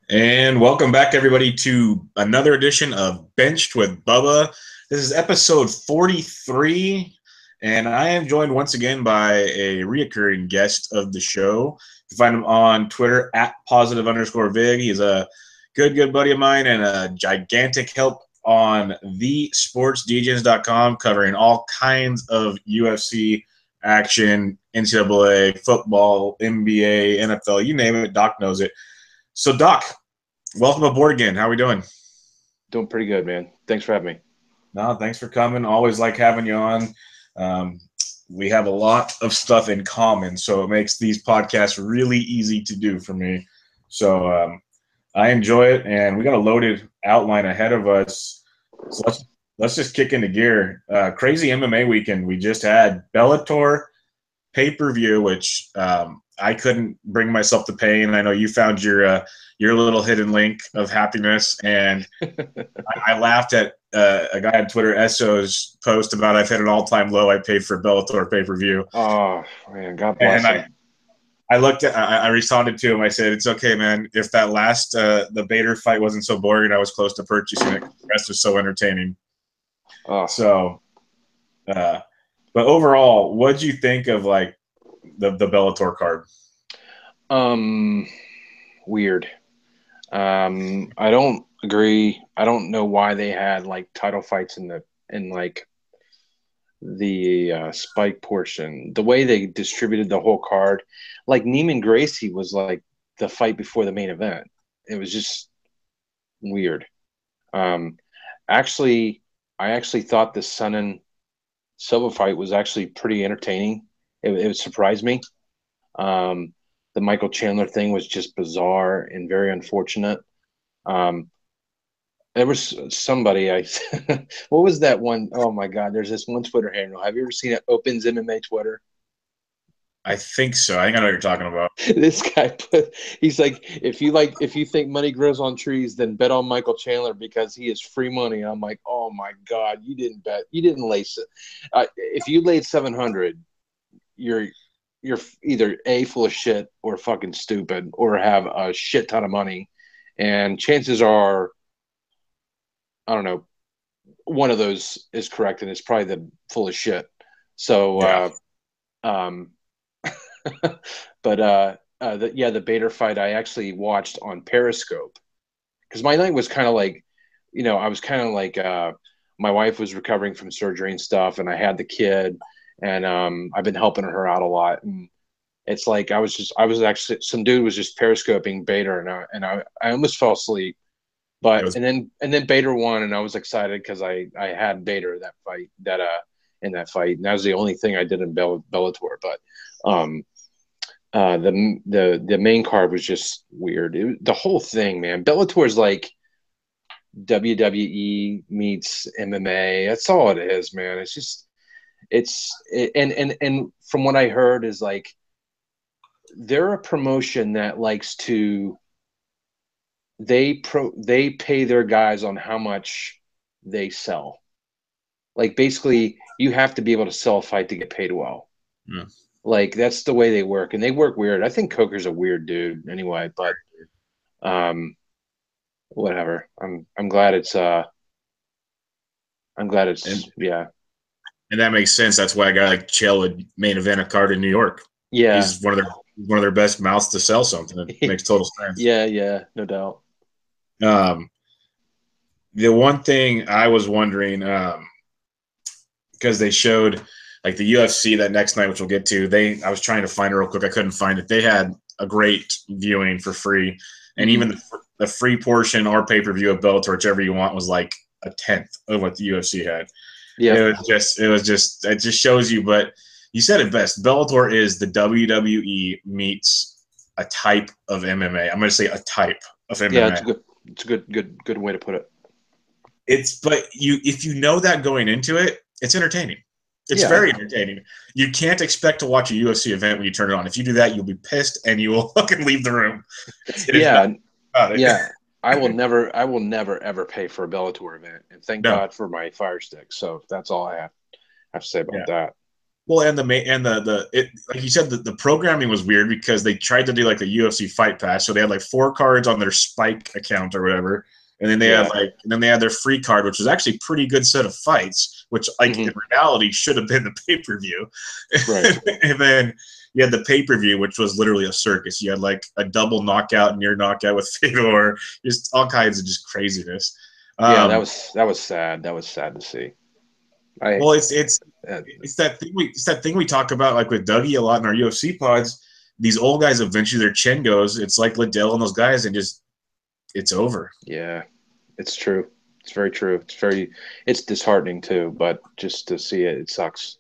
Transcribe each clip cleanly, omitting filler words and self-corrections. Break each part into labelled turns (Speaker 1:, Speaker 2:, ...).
Speaker 1: And welcome back, everybody, to another edition of Benched with Bubba. This is episode 43, and I am joined once again by a reoccurring guest of the show. You can find him on Twitter at positive_Vig. He's a good buddy of mine and a gigantic help on thesportsdjs.com, covering all kinds of UFC action, NCAA, football, NBA, NFL, you name it. Doc knows it. So, Doc, welcome aboard again. How are we doing?
Speaker 2: Doing pretty good, man. Thanks for having me.
Speaker 1: No, thanks for coming. Always like having you on. Um, we have a lot of stuff in common, so it makes these podcasts really easy to do for me. So I enjoy it, and we got a loaded outline ahead of us. So let's just kick into gear. Crazy MMA weekend we just had. Bellator pay-per-view, which I couldn't bring myself to pay, and I know you found your little hidden link of happiness. And I laughed at a guy on Twitter, Esso's post about I've hit an all-time low. I paid for Bellator pay-per-view.
Speaker 2: Oh man, God bless him.
Speaker 1: I responded to him. I said, "It's okay, man. If that last the Bader fight wasn't so boring, I was close to purchasing it. The rest was so entertaining."
Speaker 2: Oh.
Speaker 1: So, but overall, what'd you think of like the Bellator card?
Speaker 2: Weird. I don't agree. I don't know why they had like title fights in like the spike portion. The way they distributed the whole card, like Neiman Gracie was like the fight before the main event. It was just weird. Um, actually, I actually thought the Sonnen Silva fight was actually pretty entertaining. It surprised me. Um, the Michael Chandler thing was just bizarre and very unfortunate. Um, there was somebody what was that one? Oh my God, there's this one Twitter handle. Have you ever seen it? Opens MMA Twitter.
Speaker 1: I think so. I think I know what you're talking about.
Speaker 2: This guy he's like, if you think money grows on trees, then bet on Michael Chandler because he is free money. And I'm like, oh my God, you didn't lace it. If you laid 700, you're either A, full of shit, or fucking stupid, or have a shit ton of money. And chances are, I don't know, one of those is correct, and it's probably the full of shit. So,
Speaker 1: Yeah.
Speaker 2: um, but the Bader fight I actually watched on Periscope because my night was kind of like, I was kind of like, my wife was recovering from surgery and stuff, and I had the kid, and I've been helping her out a lot, and it's like I was actually some dude was just periscoping Bader, and I almost fell asleep.
Speaker 1: It
Speaker 2: But
Speaker 1: was
Speaker 2: and then Bader won, and I was excited because I had Bader that fight in that fight, and that was the only thing I did in Bellator. But the main card was just weird. The whole thing, man. Bellator is like WWE meets MMA. That's all it is, man. It's just and from what I heard is like they're a promotion that likes to they pay their guys on how much they sell. Like basically, you have to be able to sell a fight to get paid well.
Speaker 1: yeah.
Speaker 2: Like that's the way they work, and they work weird. I think Coker's a weird dude anyway, but um, whatever. I'm glad
Speaker 1: and
Speaker 2: it's yeah.
Speaker 1: and that makes sense. That's why a guy like Chael would main event a card in New York.
Speaker 2: Yeah.
Speaker 1: He's one of their best mouths to sell something. It makes total sense.
Speaker 2: Yeah, no doubt.
Speaker 1: Um, the one thing I was wondering, because they showed like the UFC that next night, which we'll get to. I was trying to find it real quick. I couldn't find it. They had a great viewing for free, and
Speaker 2: Mm-hmm.
Speaker 1: even the free portion or pay-per-view of Bellator, whichever you want, was like a tenth of what the UFC had.
Speaker 2: Yeah,
Speaker 1: It just shows you. But you said it best. Bellator is the WWE meets a type of MMA. I'm going to say a type of
Speaker 2: yeah.
Speaker 1: MMA.
Speaker 2: It's a good way to put it.
Speaker 1: But if you know that going into it, it's entertaining. It's
Speaker 2: Yeah,
Speaker 1: very entertaining. You can't expect to watch a UFC event when you turn it on. If you do that, you'll be pissed and you will fucking leave the room. It is not
Speaker 2: yeah,
Speaker 1: about it.
Speaker 2: yeah. I will never ever pay for a Bellator event, and thank
Speaker 1: No.
Speaker 2: God for my Fire Stick. So that's all I have to say about
Speaker 1: Yeah.
Speaker 2: that.
Speaker 1: Well, and like you said, the programming was weird because they tried to do like the UFC Fight Pass, so they had like 4 cards on their Spike account or whatever, and then they had their free card, which was actually a pretty good set of fights, which like in reality should have been the pay-per-view.
Speaker 2: Right.
Speaker 1: And then you had the pay-per-view, which was literally a circus. You had like a double knockout, near knockout with Fedor, just all kinds of just craziness.
Speaker 2: Yeah, that was sad. That was sad to see.
Speaker 1: Well, it's that thing we talk about like with Dougie a lot in our UFC pods. These old guys eventually their chin goes. It's like Liddell and those guys, and just it's over.
Speaker 2: Yeah, it's true. It's very true. It's disheartening too, but just to see it, it sucks.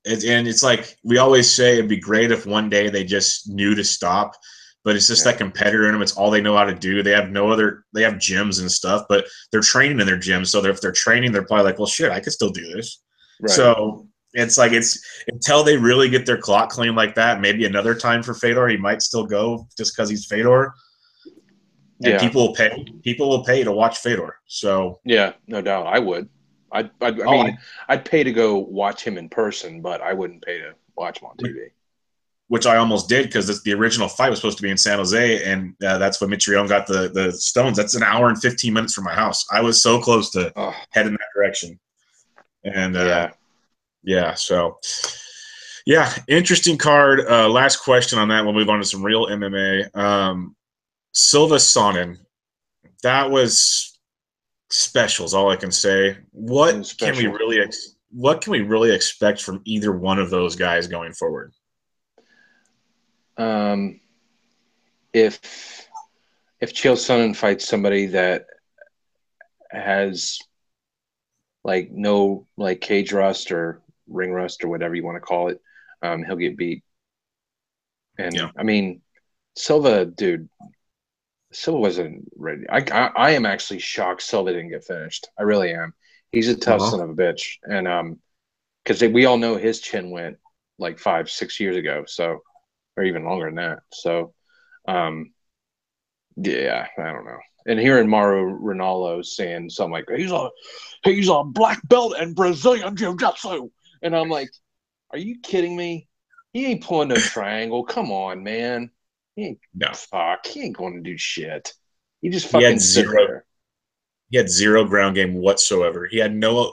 Speaker 1: And it's like we always say, it'd be great if one day they just knew to stop. But it's just that competitor in them. It's all they know how to do. They have they have gyms and stuff, but they're training in their gyms. So if they're training, they're probably like, well, shit, I could still do this. Right. So it's like, it's until they really get their clock clean like that, maybe another time for Fedor, he might still go just because he's Fedor. And people will pay to watch Fedor. So
Speaker 2: yeah, no doubt. I would. I'd pay to go watch him in person, but I wouldn't pay to watch him on TV.
Speaker 1: Which I almost did because the original fight was supposed to be in San Jose, and that's when Mitrione got the stones. That's an hour and 15 minutes from my house. I was so close to head in that direction. And so interesting card. Last question on that. We'll move on to some real MMA. Silva Sonnen. That was special is all I can say. What can we really expect from either one of those guys going forward?
Speaker 2: If Chael Sonnen fights somebody that has like no like cage rust or ring rust or whatever you want to call it, he'll get beat. And I mean, Silva wasn't ready. I am actually shocked Silva didn't get finished. I really am. He's a tough son of a bitch, and because we all know his chin went like 5-6 years ago, so. Or even longer than that. So, I don't know. And hearing Mauro Ranallo saying something like, he's a black belt in Brazilian Jiu-Jitsu. And I'm like, are you kidding me? He ain't pulling no triangle. Come on, man. He ain't going to do shit. He just fucking sit there.
Speaker 1: He had 0 ground game whatsoever. He had no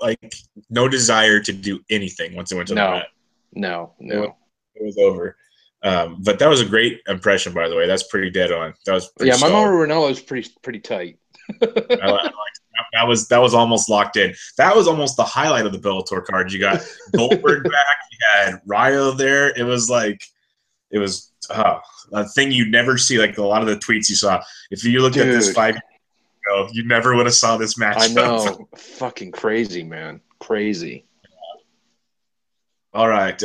Speaker 1: desire to do anything once he went to the mat.
Speaker 2: No.
Speaker 1: It was over. But that was a great impression, by the way. That's pretty dead on. That was pretty
Speaker 2: my Mauro Ranallo is pretty tight.
Speaker 1: That was almost locked in. That was almost the highlight of the Bellator card. You got Goldberg back. You had Ryo there. It was a thing you'd never see. Like a lot of the tweets you saw. If you looked at this fight, you never would have saw this match.
Speaker 2: I know, fucking crazy, man, crazy.
Speaker 1: All right.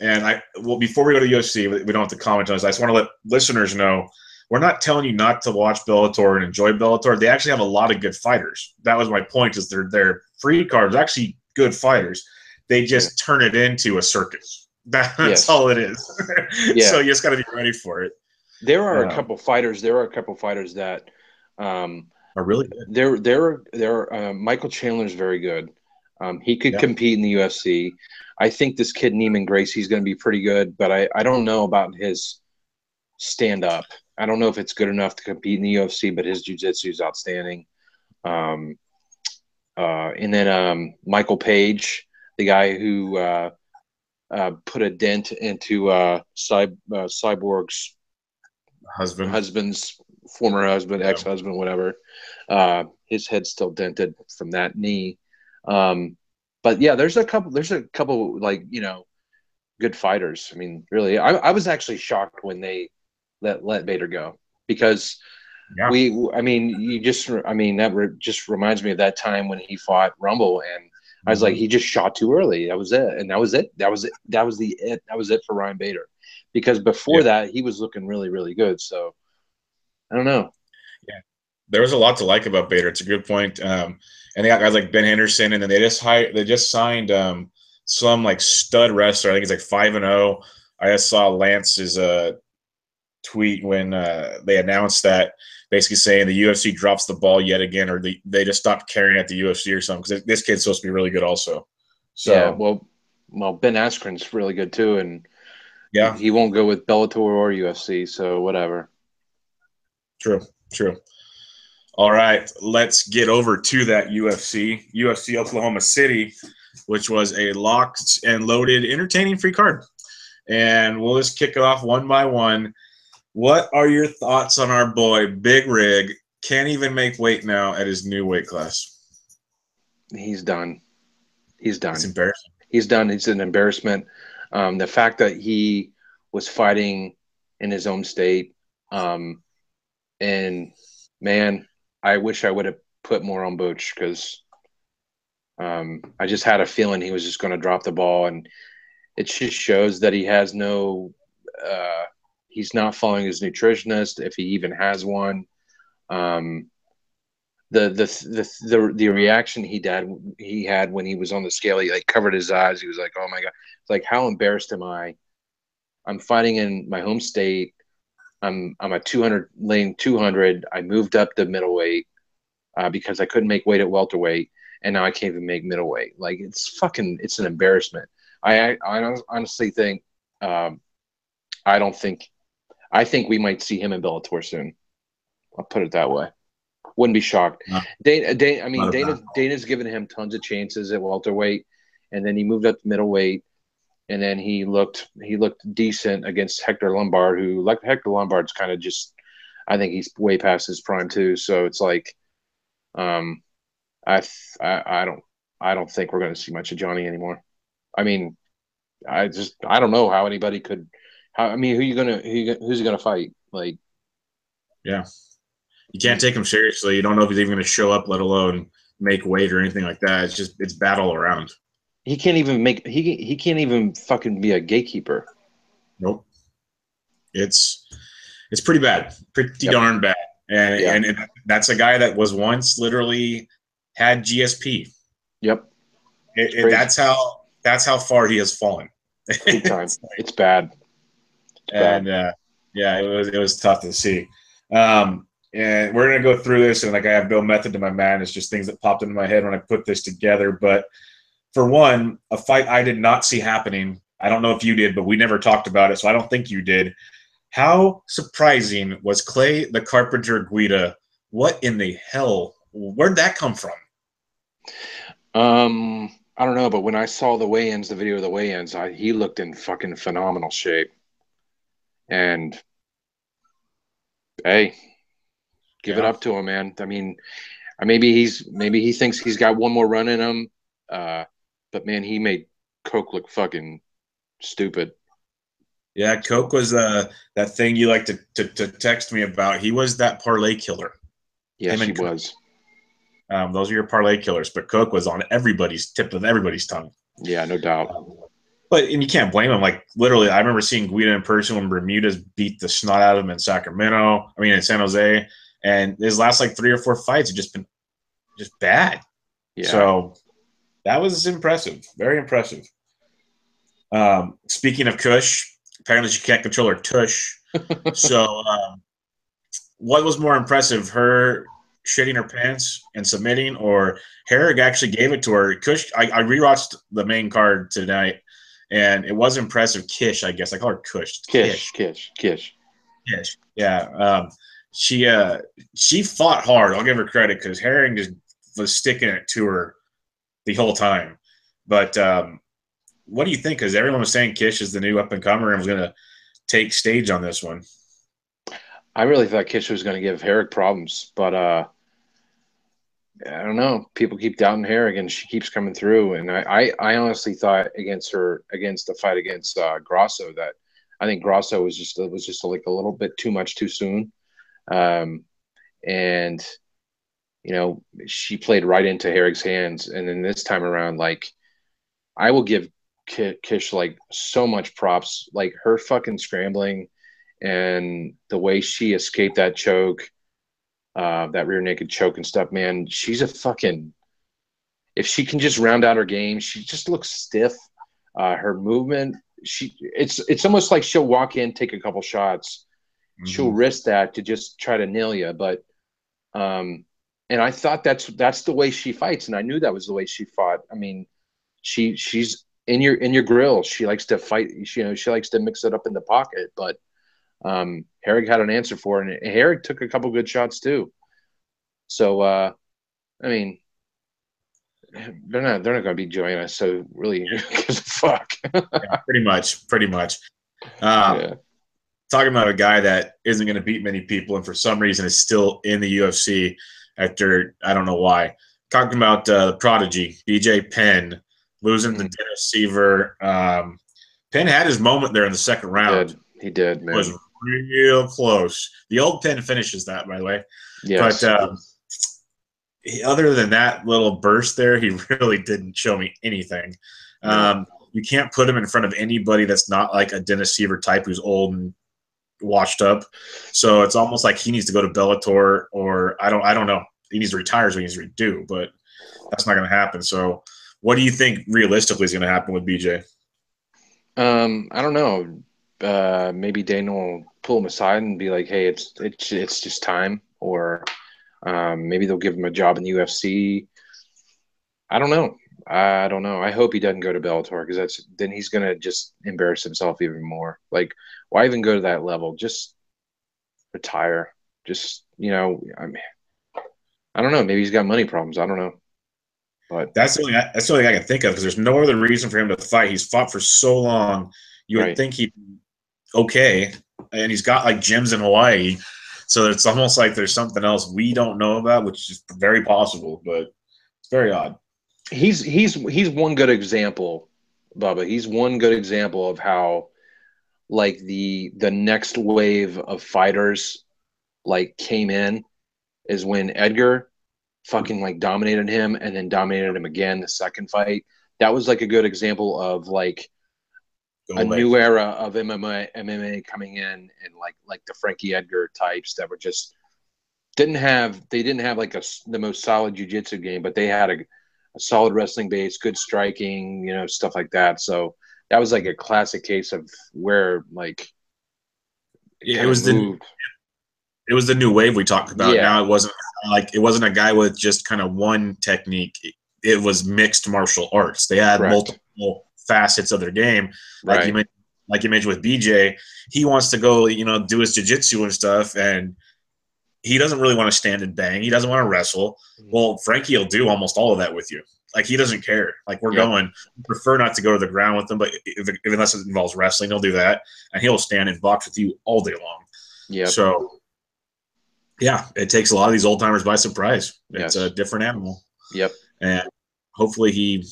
Speaker 1: And before we go to UFC, we don't have to comment on this. I just want to let listeners know we're not telling you not to watch Bellator and enjoy Bellator. They actually have a lot of good fighters. That was my point. Is their free cards actually good fighters? They just turn it into a circus. That's all it is. So you just got to be ready for it.
Speaker 2: There are a couple fighters. That
Speaker 1: are really good.
Speaker 2: Michael Chandler's very good. He could compete in the UFC. I think this kid Neiman Gracie's going to be pretty good, but I don't know about his stand-up. I don't know if it's good enough to compete in the UFC, but his jiu-jitsu is outstanding. And then Michael Page, the guy who put a dent into Cyborg's husband's former husband, ex-husband, whatever. His head's still dented from that knee. But yeah, there's a couple like, good fighters. I mean, really, I was actually shocked when they let Bader go because that just reminds me of that time when he fought Rumble, and I was like, he just shot too early. That was it. And that was it for Ryan Bader, because before that he was looking really, really good. So I don't know.
Speaker 1: Yeah, there was a lot to like about Bader. It's a good point. And they got guys like Ben Henderson, and then they just signed some like stud wrestler. I think he's like 5-0. I just saw Lance's tweet when they announced that, basically saying the UFC drops the ball yet again, or they just stopped caring at the UFC or something, because this kid's supposed to be really good also. So
Speaker 2: yeah, well, well, Ben Askren's really good too, and
Speaker 1: Yeah,
Speaker 2: he won't go with Bellator or UFC, so whatever.
Speaker 1: true, true. All right, let's get over to that UFC Oklahoma City, which was a locked and loaded, entertaining free card. And we'll just kick it off one by one. What are your thoughts on our boy, Big Rig? Can't even make weight now at his new weight class.
Speaker 2: He's done. He's done.
Speaker 1: It's embarrassing.
Speaker 2: He's done. It's an embarrassment. The fact that he was fighting in his own state, and man, I wish I would have put more on Butch because I just had a feeling he was just going to drop the ball, and it just shows that he has no. He's not following his nutritionist if he even has one. The reaction he had when he was on the scale, he like covered his eyes. He was like, "Oh my god!" It's like, how embarrassed am I? I'm fighting in my home state. I'm a 200 lane 200. I moved up to middleweight because I couldn't make weight at welterweight, and now I can't even make middleweight. Like it's an embarrassment. I honestly think I don't think I think we might see him in Bellator soon. I'll put it that way. Wouldn't be shocked.
Speaker 1: No,
Speaker 2: Dana's given him tons of chances at welterweight, and then he moved up to middleweight, and then he looked decent against Hector Lombard, who like Hector Lombard's kind of just, I think he's way past his prime too. So it's like, I don't think we're going to see much of Johnny anymore. I mean, I don't know how anybody could. Who's he gonna fight? Like,
Speaker 1: yeah. You can't take him seriously. You don't know if he's even going to show up, let alone make weight or anything like that. It's bad all around.
Speaker 2: he can't even fucking be a gatekeeper.
Speaker 1: Nope. It's pretty bad, pretty darn bad. And that's a guy that was once literally had GSP.
Speaker 2: Yep.
Speaker 1: That's how far he has fallen.
Speaker 2: Big time. It's bad.
Speaker 1: And it was tough to see. And we're gonna go through this, and like I have no method to my madness, just things that popped into my head when I put this together. But for one, a fight I did not see happening. I don't know if you did, but we never talked about it, so I don't think you did. How surprising was Clay the Carpenter Guida? What in the hell? Where'd that come from?
Speaker 2: I don't know, but when I saw the weigh-ins, the video of the weigh-ins, he looked in fucking phenomenal shape. And hey, give it up to him, man. I mean, maybe he thinks he's got one more run in him, but man, he made Coke look fucking stupid.
Speaker 1: Yeah, Coke was that thing you like to text me about. He was that parlay killer.
Speaker 2: Yes, he was.
Speaker 1: Those are your parlay killers, but Coke was on everybody's tip of everybody's tongue.
Speaker 2: Yeah, no doubt.
Speaker 1: And you can't blame him. Like literally, I remember seeing Guida in person when Bermudez beat the snot out of him in in San Jose, and his last like 3 or 4 fights have just been just bad. Yeah. So that was impressive, very impressive. Speaking of Kush, apparently she can't control her tush. So what was more impressive, her shitting her pants and submitting, or Herrig actually gave it to her? Kush, I rewatched the main card tonight, and it was impressive. Kish, I guess. I call her Kush.
Speaker 2: Kish.
Speaker 1: Yeah. She fought hard. I'll give her credit because Herring just was sticking it to her the whole time. But what do you think? Because everyone was saying Kish is the new up-and-comer and was going to take stage on this one.
Speaker 2: I really thought Kish was going to give Herrig problems, but I don't know. People keep doubting Herrig, and she keeps coming through. And I honestly thought against the fight against Grasso that I think Grasso was just like a little bit too much too soon, and she played right into Herrig's hands. And then this time around, like I will give Kish like so much props, like her fucking scrambling and the way she escaped that choke. That rear naked choke and stuff, man. She's a fucking. If she can just round out her game, she just looks stiff. Her movement, it's almost like she'll walk in, take a couple shots, she'll risk that to just try to nail you. But, and I thought that's the way she fights, and I knew that was the way she fought. I mean, she's in your grill. She likes to fight. She likes to mix it up in the pocket. But Herrig had an answer for it, and Herrig took a couple good shots too. So I mean, they're not going to be joining us. So really, who gives a fuck?
Speaker 1: Yeah, pretty much.
Speaker 2: Yeah.
Speaker 1: Talking about a guy that isn't going to beat many people, and for some reason is still in the UFC after I don't know why. Talking about Prodigy, BJ Penn, losing to Dennis Seaver. Penn had his moment there in the second round.
Speaker 2: He did, man.
Speaker 1: It was real close. The old Penn finishes that, by the way.
Speaker 2: Yes.
Speaker 1: But other than that little burst there, he really didn't show me anything. You can't put him in front of anybody that's not like a Dennis Seaver type who's old and washed up. So it's almost like he needs to go to Bellator, or I don't know. He needs to retire, so he needs to redo, but that's not going to happen. So what do you think realistically is going to happen with BJ?
Speaker 2: I don't know. Maybe Daniel will pull him aside and be like, "Hey, it's just time," or maybe they'll give him a job in the UFC. I don't know. I hope he doesn't go to Bellator, because then he's gonna just embarrass himself even more. Like, why even go to that level? Just retire. Just I mean, I don't know. Maybe he's got money problems. I don't know. But
Speaker 1: that's the only thing I can think of, because there's no other reason for him to fight. He's fought for so long. You would think he'd be okay, and he's got like gyms in Hawaii, so it's almost like there's something else we don't know about, which is very possible, but it's very odd.
Speaker 2: He's one good example, Bubba. He's one good example of how like the next wave of fighters like came in is when Edgar fucking like dominated him and then dominated him again the second fight. That was like a good example of like new era of MMA coming in, and like the Frankie Edgar types that were just didn't have like the most solid jiu-jitsu game, but they had a solid wrestling base, good striking, stuff like that. So that was like a classic case of where like
Speaker 1: it was the new wave we talked about. Now it wasn't a guy with just kind of one technique. It was mixed martial arts. They had multiple facets of their game. Like you mentioned with BJ, he wants to go, do his jiu-jitsu and stuff, and he doesn't really want to stand and bang. He doesn't want to wrestle. Well, Frankie will do almost all of that with you. Like, he doesn't care. Like, we prefer not to go to the ground with him, but unless it involves wrestling, he'll do that, and he'll stand and box with you all day long.
Speaker 2: Yeah.
Speaker 1: So, yeah, it takes a lot of these old timers by surprise. It's a different animal.
Speaker 2: Yep.
Speaker 1: And hopefully he,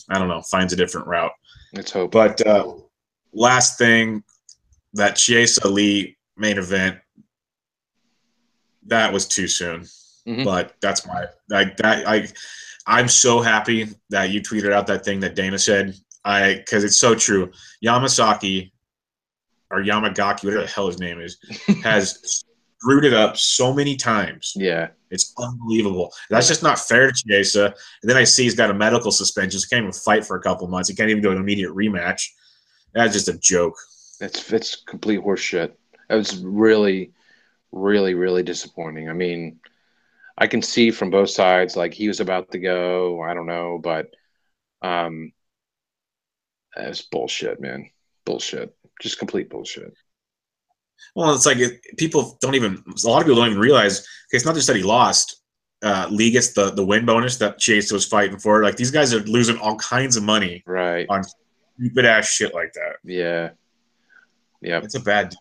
Speaker 1: finds a different route.
Speaker 2: Let's hope.
Speaker 1: But last thing, that Chiesa Lee main event, that was too soon. Mm-hmm. But that's I'm so happy that you tweeted out that thing that Dana said, because it's so true. Yamagaki, whatever the hell his name is, has screwed it up so many times.
Speaker 2: Yeah.
Speaker 1: It's unbelievable. That's just not fair to Chiesa. And then I see he's got a medical suspension. So he can't even fight for a couple months. He can't even do an immediate rematch. That's just a joke.
Speaker 2: It's complete horseshit. That was really, really, really disappointing. I mean, I can see from both sides, like, he was about to go. I don't know, but that's bullshit, man. Bullshit. Just complete bullshit.
Speaker 1: Well, it's like a lot of people don't even realize, okay, it's not just that he lost. Lee gets the win bonus that Chiesa was fighting for. Like, these guys are losing all kinds of money on stupid ass shit like that.
Speaker 2: Yeah. Yeah.
Speaker 1: It's a bad deal.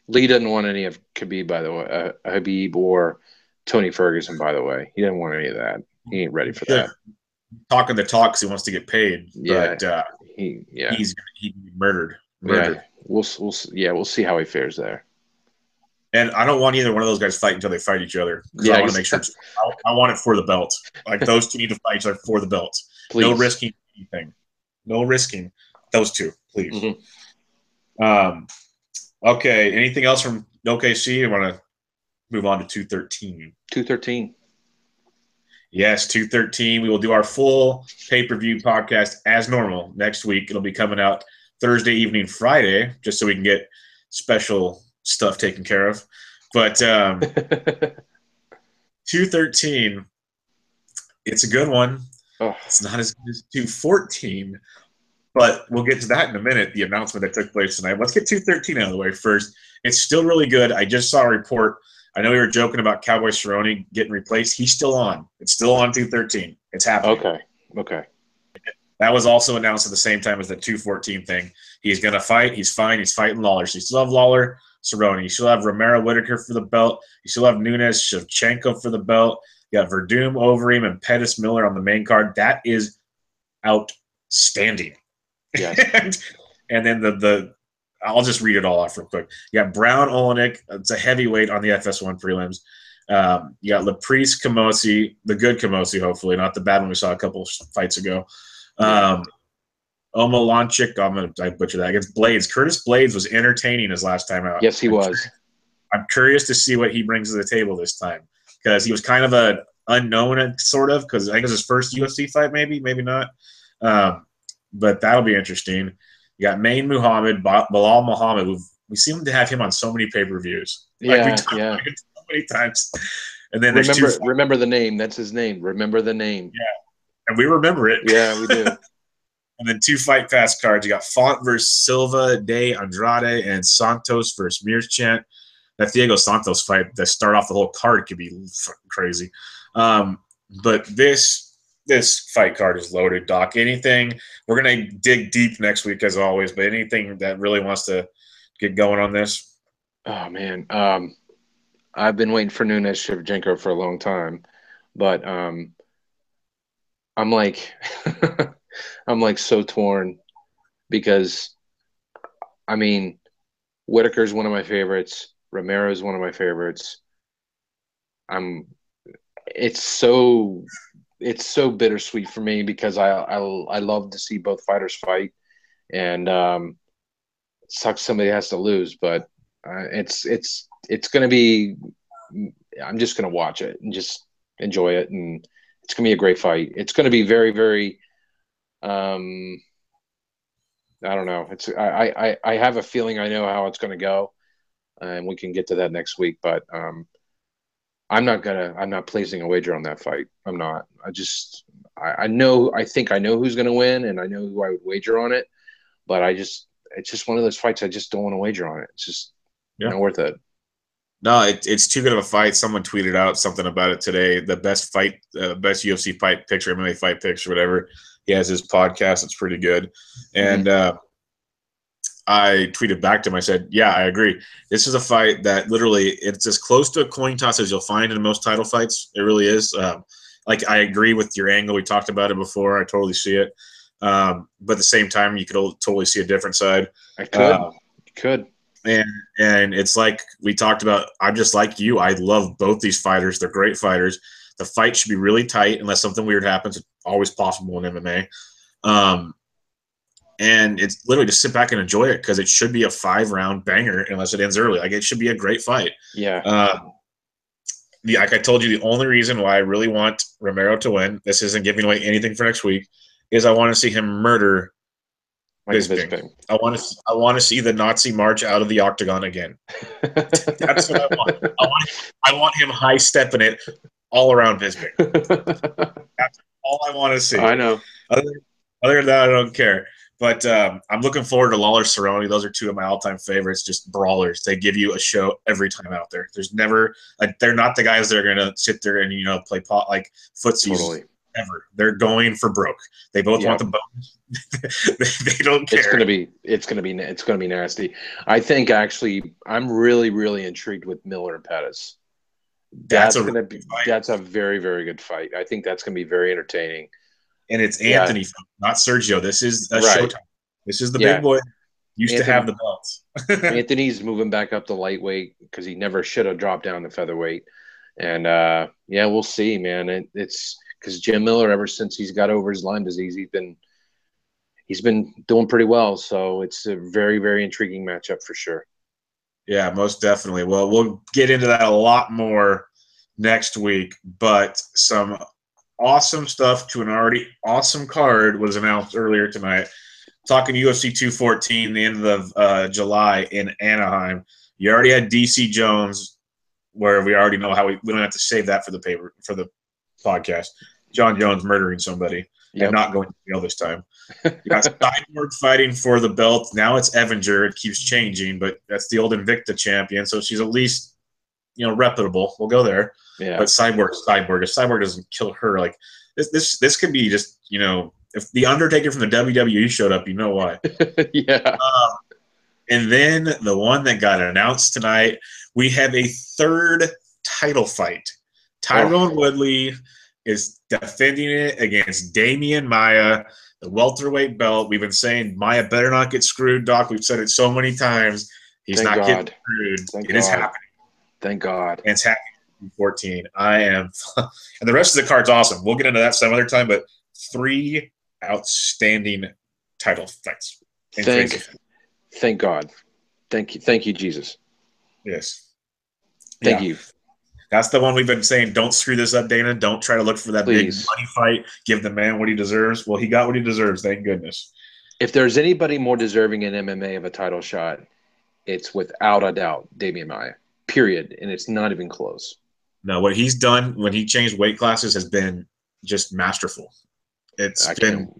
Speaker 2: Lee doesn't want any of Khabib, by the way, Khabib or Tony Ferguson, by the way. He didn't want any of that. He ain't ready for that.
Speaker 1: Talking the talk because he wants to get paid.
Speaker 2: Yeah.
Speaker 1: But he's he can be murdered.
Speaker 2: Yeah. We'll see how he fares there.
Speaker 1: And I don't want either one of those guys fight until they fight each other. Because I want to make sure I want it for the belt. Like, those two need to fight each other for the belt. Please. No risking anything. No risking those two, please. Mm-hmm. Okay. Anything else from OKC? I want to move on to 213.
Speaker 2: 213.
Speaker 1: Yes, 213. We will do our full pay-per-view podcast as normal next week. It'll be coming out Thursday evening, Friday, just so we can get special stuff taken care of. But 213, it's a good one. Oh. It's not as good as 214, But we'll get to that in a minute, the announcement that took place tonight. Let's get 213 out of the way first. It's still really good. I just saw a report. I know we were joking about Cowboy Cerrone getting replaced. He's still on. It's still on 213. It's happening.
Speaker 2: Okay.
Speaker 1: That was also announced at the same time as the 214 thing. He's going to fight. He's fine. He's fighting Lawler. So you still have Lawler, Cerrone. You still have Romero Whitaker for the belt. You still have Nunes, Shevchenko for the belt. You got Verdum, Overeem, and Pettis Miller on the main card. That is outstanding.
Speaker 2: Yes.
Speaker 1: and then the I'll just read it all off real quick. You got Brown Olenek. It's a heavyweight on the FS1 prelims. You got Laprise Camosi, the good Camosi, hopefully, not the bad one we saw a couple fights ago. Omolanchik, I butcher that, against Blades. Curtis Blades was entertaining his last time out.
Speaker 2: Yes, he was.
Speaker 1: I'm curious to see what he brings to the table this time, because he was kind of an unknown, sort of, because I think it was his first UFC fight, maybe not. But that'll be interesting. You got Main Muhammad, Bilal Muhammad. We seem to have him on so many pay-per-views.
Speaker 2: Yeah.
Speaker 1: So many times. And then
Speaker 2: remember the name. That's his name. Remember the name.
Speaker 1: Yeah. And we remember it.
Speaker 2: Yeah, we do.
Speaker 1: And then 2 Fight Pass cards. You got Font versus Silva, De Andrade, and Santos versus Mearschant. That Diego Santos fight that start off the whole card could be fucking crazy. But this fight card is loaded, Doc. Anything, we're going to dig deep next week as always, but anything that really wants to get going on this?
Speaker 2: Oh, man. I've been waiting for Nunes Shevchenko for a long time, but I'm like I'm like so torn because, I mean, Whitaker's one of my favorites. Romero's one of my favorites. It's so bittersweet for me because I love to see both fighters fight, and it sucks somebody has to lose, but it's gonna be. I'm just gonna watch it and just enjoy it, and it's gonna be a great fight. It's gonna be very, very. I don't know. I have a feeling I know how it's gonna go, and we can get to that next week. But I'm not placing a wager on that fight. I'm not. I know. I think I know who's gonna win, and I know who I would wager on it. But it's just one of those fights I just don't want to wager on it. It's just not worth it.
Speaker 1: No, it's too good of a fight. Someone tweeted out something about it today. The best UFC fight picture, MMA fight picture, whatever. He has his podcast. It's pretty good. And I tweeted back to him. I said, yeah, I agree. This is a fight that literally it's as close to a coin toss as you'll find in most title fights. It really is. Like, I agree with your angle. We talked about it before. I totally see it. But at the same time, you could totally see a different side.
Speaker 2: I could. You could.
Speaker 1: And it's like we talked about, I'm just like you. I love both these fighters. They're great fighters. The fight should be really tight unless something weird happens. It's always possible in MMA. And it's literally just sit back and enjoy it because it should be a 5-round banger unless it ends early. Like, it should be a great fight.
Speaker 2: Yeah.
Speaker 1: Like I told you, the only reason why I really want Romero to win, this isn't giving away anything for next week, is I want to see him murder Bisping. I want to see the Nazi march out of the octagon again. That's what I want. I want him high stepping it all around Bisping. That's all I want to see.
Speaker 2: I know.
Speaker 1: Other than that, I don't care. But I'm looking forward to Lawler Cerrone. Those are 2 of my all-time favorites. Just brawlers. They give you a show every time out there. There's never they're not the guys that are going to sit there and play pot like footsies.
Speaker 2: Totally.
Speaker 1: Ever. They're going for broke. They both want the bonus. they don't care.
Speaker 2: It's gonna be nasty. I think actually I'm really, really intrigued with Miller and Pettis. That's a very, very good fight. I think that's gonna be very entertaining.
Speaker 1: And it's Anthony, not Sergio. This is a showtime. This is the big boy. Used to have the belts.
Speaker 2: Anthony's moving back up to lightweight because he never should have dropped down to featherweight. And we'll see, man. It's because Jim Miller, ever since he's got over his Lyme disease, he's been doing pretty well. So it's a very, very intriguing matchup for sure.
Speaker 1: Yeah, most definitely. Well, we'll get into that a lot more next week. But some awesome stuff to an already awesome card was announced earlier tonight. Talking UFC 214, the end of July in Anaheim. You already had DC Jones, where we already know how we don't have to save that for the podcast. John Jones murdering somebody. and not going to jail this time. You got Cyborg fighting for the belt. Now it's Evinger. It keeps changing, but that's the old Invicta champion, so she's at least, reputable. We'll go there.
Speaker 2: Yeah.
Speaker 1: But Cyborg. If Cyborg doesn't kill her, like this could be just, if the Undertaker from the WWE showed up, you know why.
Speaker 2: Yeah.
Speaker 1: And then the one that got announced tonight, we have a third title fight. Tyrone Woodley is defending it against Damian Maia, the welterweight belt. We've been saying Maia better not get screwed, Doc. We've said it so many times. He's not getting screwed. It is happening.
Speaker 2: Thank God.
Speaker 1: And it's happening in 14. I am – and the rest of the card's awesome. We'll get into that some other time, but 3 outstanding title fights.
Speaker 2: Thank God. Thank you, Jesus.
Speaker 1: Yes.
Speaker 2: Thank you.
Speaker 1: That's the one we've been saying, don't screw this up, Dana. Don't try to look for that big money fight. Give the man what he deserves. Well, he got what he deserves, thank goodness.
Speaker 2: If there's anybody more deserving in MMA of a title shot, it's without a doubt Damian Maia, period. And it's not even close.
Speaker 1: No, what he's done when he changed weight classes has been just masterful. It's been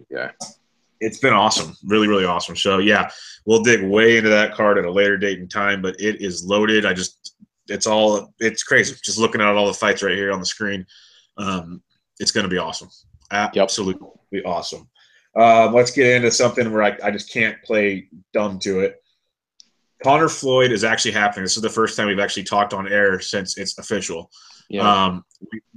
Speaker 1: awesome. Really, really awesome. So, yeah, we'll dig way into that card at a later date and time, but it is loaded. It's crazy. Just looking at all the fights right here on the screen. It's going to be awesome. Absolutely awesome. Let's get into something where I just can't play dumb to it. Conor Floyd is actually happening. This is the first time we've actually talked on air since it's official. Yeah.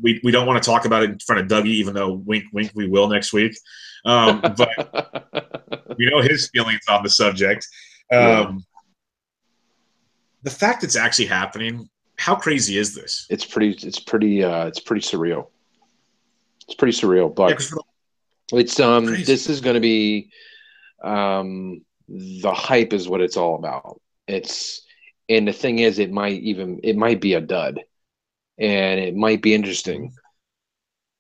Speaker 1: We don't want to talk about it in front of Dougie, even though wink, wink, we will next week. But we know his feelings on the subject. The fact it's actually happening, how crazy is this?
Speaker 2: It's pretty surreal. It's pretty surreal, but it's this is going to be the hype is what it's all about. And the thing is, it might be a dud, and it might be interesting.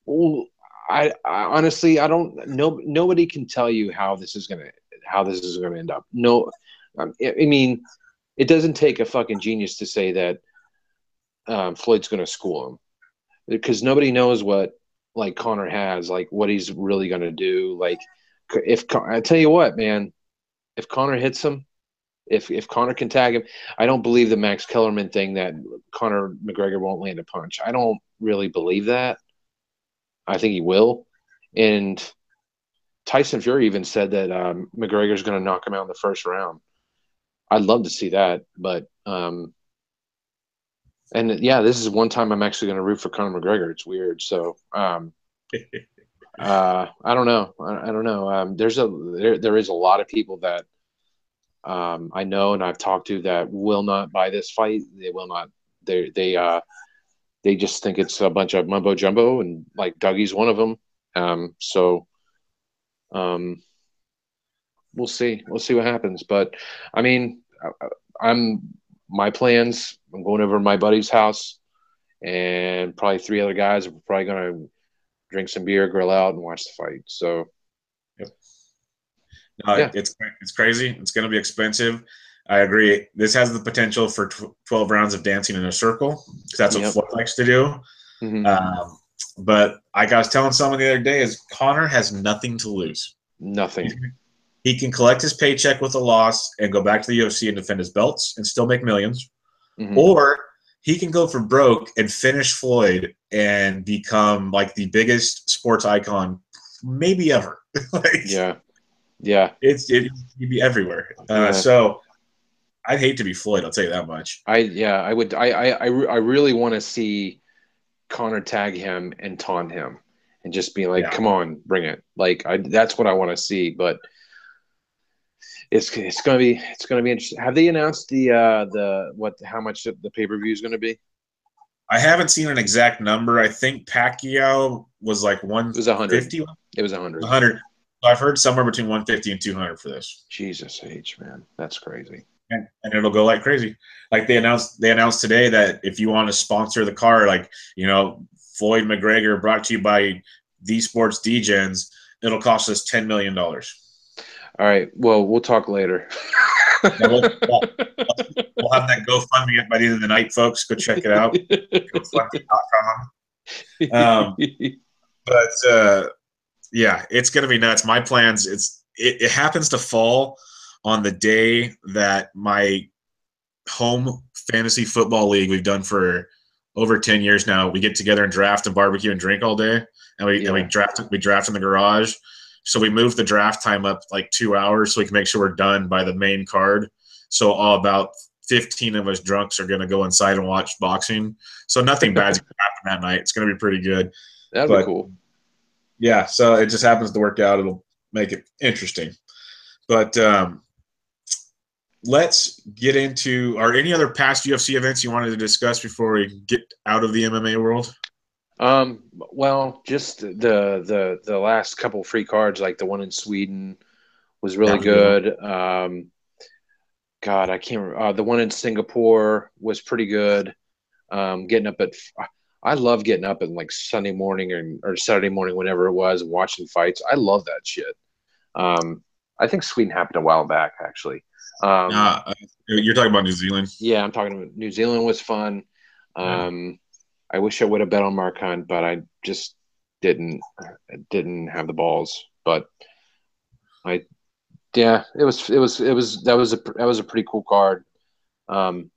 Speaker 2: Well, I honestly, I don't know. Nobody can tell you how this is gonna end up. No, I mean, it doesn't take a fucking genius to say that Floyd's gonna school him, because nobody knows what Conor has, what he's really gonna do. I tell you what, man, if Conor hits him, if Conor can tag him, I don't believe the Max Kellerman thing that Conor McGregor won't land a punch. I don't really believe that. I think he will. And Tyson Fury even said that McGregor's going to knock him out in the first round. I'd love to see that. But, this is one time I'm actually going to root for Conor McGregor. It's weird. So, I don't know. I don't know. There is a lot of people that I know and I've talked to that will not buy this fight. They will not. They just think it's a bunch of mumbo jumbo, and Dougie's one of them. We'll see. We'll see what happens. But I mean, my plans. I'm going over to my buddy's house, and probably 3 other guys are probably going to drink some beer, grill out, and watch the fight. So,
Speaker 1: It's crazy. It's going to be expensive. I agree. This has the potential for 12 rounds of dancing in a circle, because that's what Floyd likes to do. Mm-hmm. But I was telling someone the other day, is Conor has nothing to lose.
Speaker 2: Nothing.
Speaker 1: He can collect his paycheck with a loss and go back to the UFC and defend his belts and still make millions. Mm-hmm. Or he can go for broke and finish Floyd and become the biggest sports icon maybe ever.
Speaker 2: Yeah.
Speaker 1: It'd be everywhere. So I'd hate to be Floyd. I'll tell you that much.
Speaker 2: I would. I really want to see Conor tag him and taunt him and just be come on, bring it. That's what I want to see. But it's gonna be interesting. Have they announced how much the pay-per-view is going to be?
Speaker 1: I haven't seen an exact number. I think Pacquiao was 150.
Speaker 2: It was 100. It was 100.
Speaker 1: 100. I've heard somewhere between 150 and 200 for this.
Speaker 2: Jesus H, man, that's crazy.
Speaker 1: And it'll go like crazy. They announced today that if you want to sponsor the card, Floyd McGregor brought to you by D Sports DGens, it'll cost us $10 million. All
Speaker 2: right. Well, we'll talk later.
Speaker 1: We'll have that GoFundMe by the end of the night, folks. Go check it out. GoFundMe.com. Yeah, it's gonna be nuts. My plans, it happens to fall on the day that my home fantasy football league we've done for over 10 years now. We get together and draft and barbecue and drink all day, and we draft in the garage. So we moved the draft time up like 2 hours so we can make sure we're done by the main card. So all about 15 of us drunks are going to go inside and watch boxing. So nothing bad's going to happen that night. It's going to be pretty good.
Speaker 2: That'd be cool.
Speaker 1: Yeah, so it just happens to work out. It'll make it interesting. But let's get into, are any other past UFC events you wanted to discuss before we get out of the MMA world?
Speaker 2: Well, just the last couple free cards, like the one in Sweden was really good. God, I can't remember. The one in Singapore was pretty good. I love getting up at like Sunday morning or Saturday morning, whenever it was, watching fights. I love that shit. I think Sweden happened a while back, actually.
Speaker 1: You're talking about New Zealand?
Speaker 2: Yeah, I'm talking about New Zealand was fun. I wish I would have bet on Marcon, but I just didn't have the balls. But that was a pretty cool card.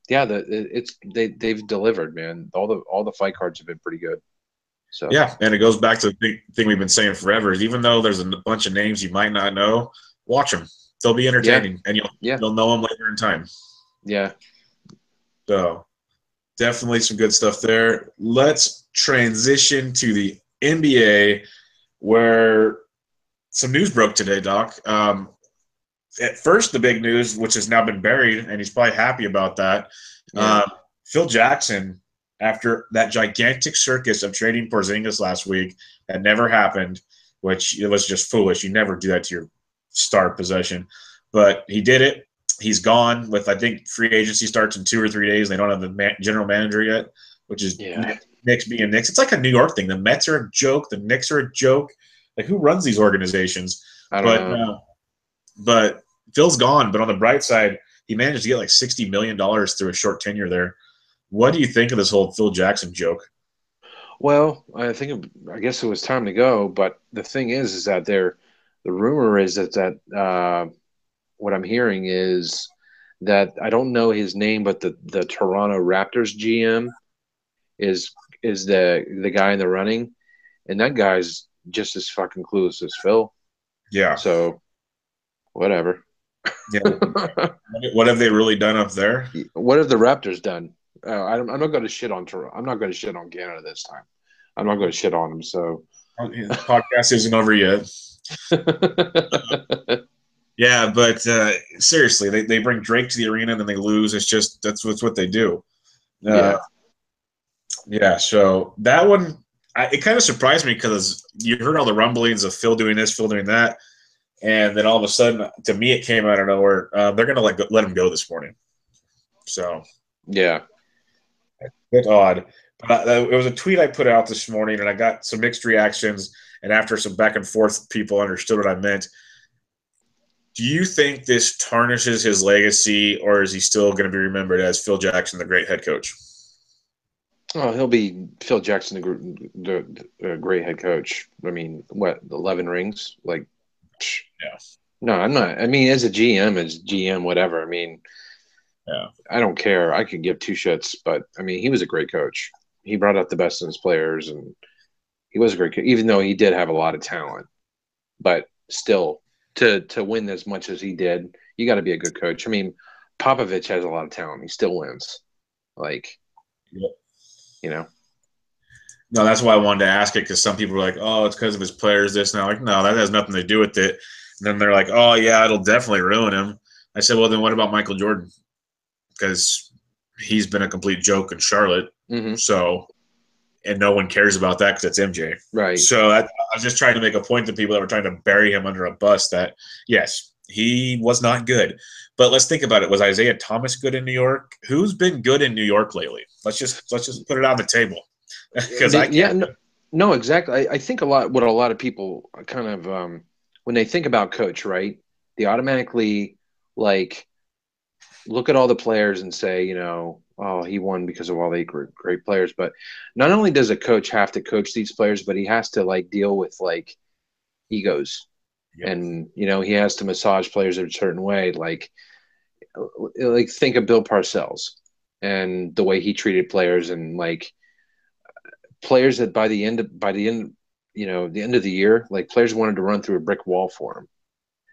Speaker 2: They've delivered, man. All the fight cards have been pretty good. So
Speaker 1: yeah, and it goes back to the big thing we've been saying forever is even though there's a bunch of names you might not know, watch them. They'll be entertaining, and you'll know them later in time.
Speaker 2: Yeah.
Speaker 1: So definitely some good stuff there. Let's transition to the NBA, where some news broke today, Doc. At first, the big news, which has now been buried, and he's probably happy about that. Yeah. Phil Jackson, after that gigantic circus of trading Porzingis last week, that never happened, which it was just foolish. You never do that to your star possession. But he did it. He's gone with, I think, free agency starts in 2 or 3 days. They don't have the general manager yet, which is Knicks being Knicks. It's like a New York thing. The Mets are a joke. The Knicks are a joke. Like, who runs these organizations?
Speaker 2: I don't know.
Speaker 1: But Phil's gone. But on the bright side, he managed to get like $60 million through a short tenure there. What do you think of this whole Phil Jackson joke?
Speaker 2: Well, I guess it was time to go. But the thing is that the rumor is that what I'm hearing is that I don't know his name, but the Toronto Raptors GM is the guy in the running, and that guy's just as fucking clueless as Phil.
Speaker 1: Yeah.
Speaker 2: So, whatever.
Speaker 1: Yeah. What have they really done up there?
Speaker 2: What have the Raptors done? I'm not going to shit on Toronto. I'm not going to shit on Canada this time. I'm not going to shit on them. So,
Speaker 1: the podcast isn't over yet. Yeah, but seriously, they bring Drake to the arena and then they lose. It's just that's what they do. Yeah. So that one, it kind of surprised me because you heard all the rumblings of Phil doing this, Phil doing that, and then all of a sudden, to me, it came out of nowhere. They're going to let him go this morning. So
Speaker 2: yeah,
Speaker 1: a bit odd. But it was a tweet I put out this morning, and I got some mixed reactions. And after some back and forth, people understood what I meant. Do you think this tarnishes his legacy, or is he still going to be remembered as Phil Jackson, the great head coach?
Speaker 2: Oh, he'll be Phil Jackson, the great head coach. I mean, 11 rings? Like,
Speaker 1: yeah.
Speaker 2: No, I'm not. I mean, as GM, whatever. I mean,
Speaker 1: yeah,
Speaker 2: I don't care. I could give two shits, but I mean, he was a great coach. He brought out the best in his players, and he was a great coach, even though he did have a lot of talent. But still, to win as much as he did, you got to be a good coach. I mean, Popovich has a lot of talent. He still wins. Like, you know.
Speaker 1: No, that's why I wanted to ask it, because some people are like, oh, it's because of his players, this. Now, like, no, that has nothing to do with it. And then they're like, oh, yeah, it'll definitely ruin him. I said, well, then what about Michael Jordan? Because he's been a complete joke in Charlotte.
Speaker 2: Mm-hmm.
Speaker 1: So, and no one cares about that because it's MJ.
Speaker 2: Right.
Speaker 1: So I was just trying to make a point to people that were trying to bury him under a bus that, yes, he was not good. But let's think about it. Was Isaiah Thomas good in New York? Who's been good in New York lately? Let's just put it on the table. Because I can't.
Speaker 2: No, exactly. I think what a lot of people kind of when they think about coach, right? They automatically like look at all the players and say, you know, oh, he won because of all the great players. But not only does a coach have to coach these players, but he has to like deal with like, egos.
Speaker 1: Yep.
Speaker 2: And, he has to massage players a certain way. Like think of Bill Parcells and the way he treated players, and like players that by the end, the end of the year, like players wanted to run through a brick wall for him.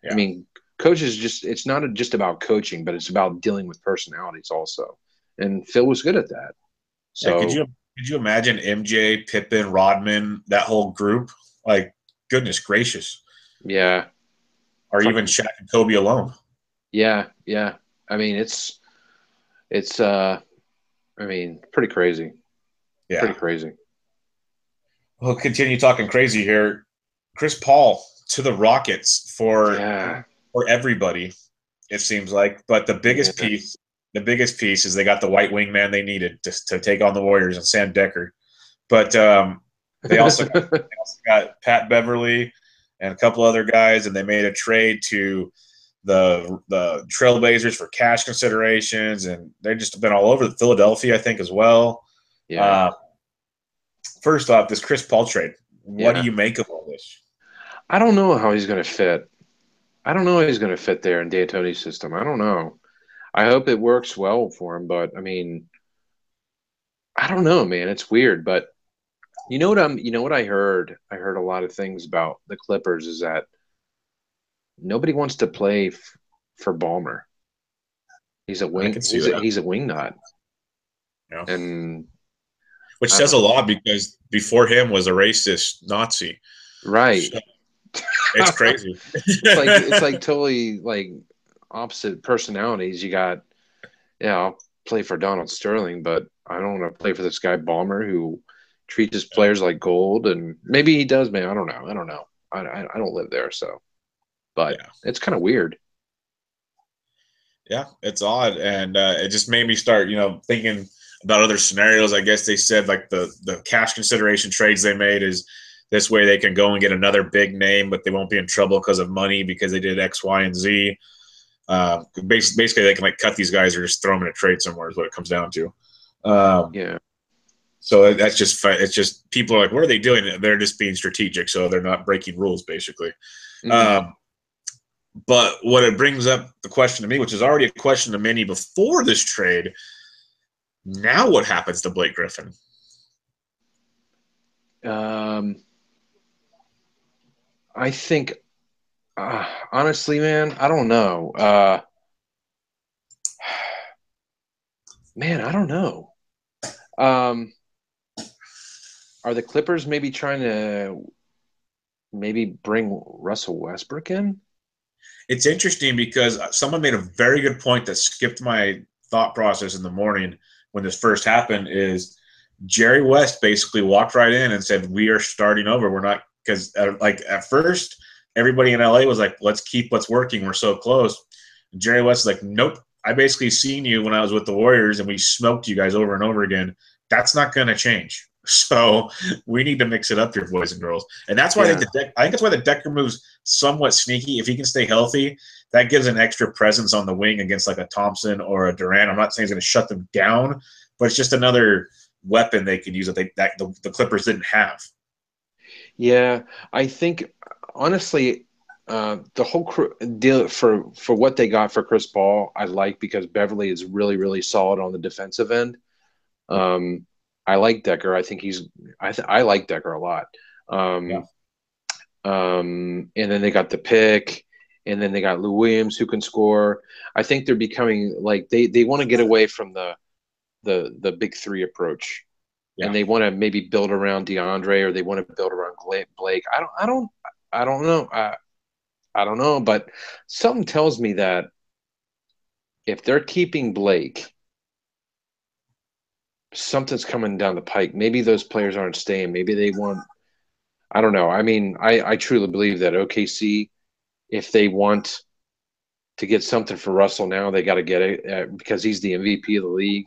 Speaker 1: Yeah.
Speaker 2: I mean, coaches it's not just about coaching, but it's about dealing with personalities also. And Phil was good at that. So
Speaker 1: could you imagine MJ, Pippen, Rodman, that whole group? Like, goodness gracious.
Speaker 2: Yeah.
Speaker 1: Or even Shaq and Kobe alone.
Speaker 2: Yeah. Yeah. I mean, it's pretty crazy.
Speaker 1: Yeah.
Speaker 2: Pretty crazy.
Speaker 1: We'll continue talking crazy here. Chris Paul to the Rockets for everybody, it seems like. But the biggest piece is they got the white wingman they needed to take on the Warriors and Sam Decker. But they also got Pat Beverly and a couple other guys, and they made a trade to the Trailblazers for cash considerations, and they've just been all over Philadelphia, I think, as well.
Speaker 2: Yeah.
Speaker 1: First off, this Chris Paul trade, what do you make of all this?
Speaker 2: I don't know how he's going to fit. I don't know how he's going to fit there in D'Antoni's system. I don't know. I hope it works well for him, but I mean, I don't know, man. It's weird, but you know what I heard? I heard a lot of things about the Clippers is that nobody wants to play for Ballmer. He's a wing. He's a wing nut.
Speaker 1: Yeah.
Speaker 2: And
Speaker 1: which says a lot because before him was a racist Nazi.
Speaker 2: Right.
Speaker 1: So it's crazy.
Speaker 2: it's like totally like opposite personalities. You got, I'll play for Donald Sterling, but I don't want to play for this guy Ballmer who treats his players like gold. And maybe he does, man. I don't know. I don't live there, so. But it's kind of weird.
Speaker 1: Yeah, it's odd, and it just made me start, thinking about other scenarios. I guess they said like the cash consideration trades they made is this way they can go and get another big name, but they won't be in trouble because of money because they did X, Y, and Z. Basically, they can like cut these guys or just throw them in a trade somewhere is what it comes down to. So that's just it's just people are like, what are they doing? They're just being strategic, so they're not breaking rules, basically. Mm-hmm. But what it brings up the question to me, which is already a question to many before this trade, now what happens to Blake Griffin?
Speaker 2: I think, honestly, man, I don't know. Man, I don't know. Are the Clippers maybe trying to bring Russell Westbrook in?
Speaker 1: It's interesting because someone made a very good point that skipped my thought process in the morning when this first happened is Jerry West basically walked right in and said, we are starting over. We're not – because like at first everybody in LA was like, let's keep what's working. We're so close. And Jerry West is like, nope. I basically seen you when I was with the Warriors and we smoked you guys over and over again. That's not going to change. So we need to mix it up here, boys and girls. And that's why I think that's why the Decker move's somewhat sneaky. If he can stay healthy, that gives an extra presence on the wing against like a Thompson or a Durant. I'm not saying it's going to shut them down, but it's just another weapon they could use that the Clippers didn't have.
Speaker 2: Yeah, I think honestly, the whole deal for what they got for Chris Paul, I like because Beverly is really, really solid on the defensive end. I like Decker. I think I like Decker a lot. And then they got the pick, and then they got Lou Williams who can score. I think they're becoming like they want to get away from the big three approach, and they want to maybe build around DeAndre or they want to build around Blake. I don't know. I don't know, but something tells me that if they're keeping Blake, something's coming down the pike. Maybe those players aren't staying. Maybe they want – I don't know. I mean, I truly believe that OKC, if they want to get something for Russell now, they got to get it because he's the MVP of the league.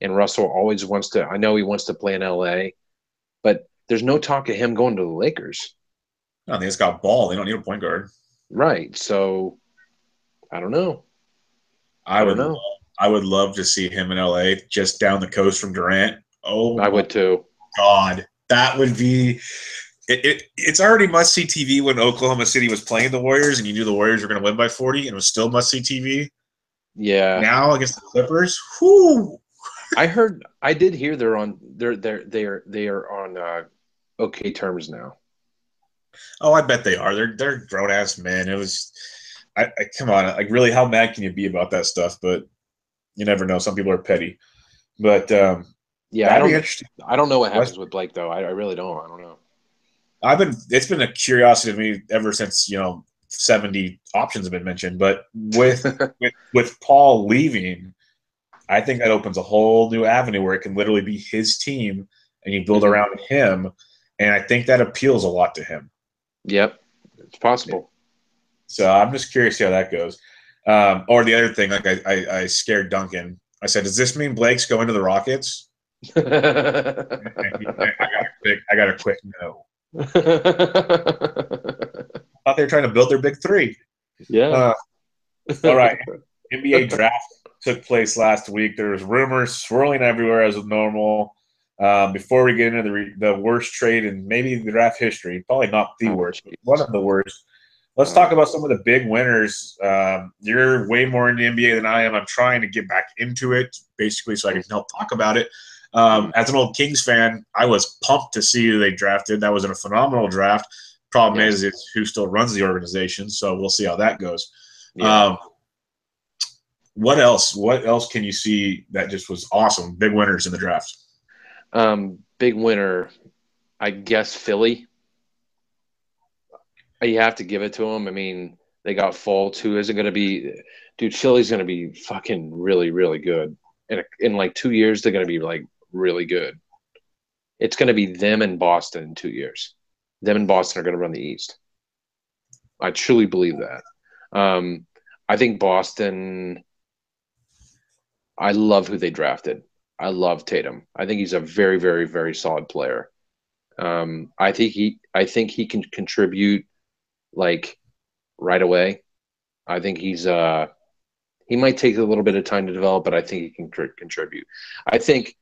Speaker 2: And Russell always wants to – I know he wants to play in L.A., but there's no talk of him going to the Lakers.
Speaker 1: No, they just got ball. They don't need a point guard.
Speaker 2: Right. So, I don't know.
Speaker 1: I would love to see him in LA just down the coast from Durant. Oh,
Speaker 2: I would too.
Speaker 1: God, that would be it's already must-see TV when Oklahoma City was playing the Warriors and you knew the Warriors were going to win by 40 and it was still must-see TV.
Speaker 2: Yeah.
Speaker 1: Now against the Clippers, whoo!
Speaker 2: I did hear they're on okay terms now.
Speaker 1: Oh, I bet they are. They're grown-ass men. It was I come on, like really, how mad can you be about that stuff? But you never know. Some people are petty. But
Speaker 2: yeah,
Speaker 1: that'd be interesting.
Speaker 2: I don't know what happens with Blake though. I really don't. I don't know.
Speaker 1: It's been a curiosity to me ever since 70 options have been mentioned. But with with Paul leaving, I think that opens a whole new avenue where it can literally be his team and you build around him. And I think that appeals a lot to him.
Speaker 2: Yep, it's possible.
Speaker 1: So I'm just curious how that goes. Or the other thing, like I scared Duncan. I said, does this mean Blake's going to the Rockets? I got a quick no. I thought they were trying to build their big three.
Speaker 2: Yeah.
Speaker 1: All right. NBA draft took place last week. There was rumors swirling everywhere as normal. Before we get into the worst trade in maybe the draft history, probably not the worst, but one of the worst. Let's talk about some of the big winners. You're way more in the NBA than I am. I'm trying to get back into it, basically, so I can help talk about it. As an old Kings fan, I was pumped to see who they drafted. That was a phenomenal draft. Problem is who still runs the organization, so we'll see how that goes. Yeah. What else? What else can you see that just was awesome? Big winners in the draft.
Speaker 2: Big winner, I guess Philly. You have to give it to them. I mean, they got Fultz, who isn't going to be – dude, Philly's going to be fucking really, really good. In like 2 years, they're going to be like really good. It's going to be them and Boston in 2 years. Them and Boston are going to run the East. I truly believe that. I think Boston – I love who they drafted. I love Tatum. I think he's a very, very, very solid player. I think he can contribute like right away. I think he might take a little bit of time to develop, but I think he can contribute. I think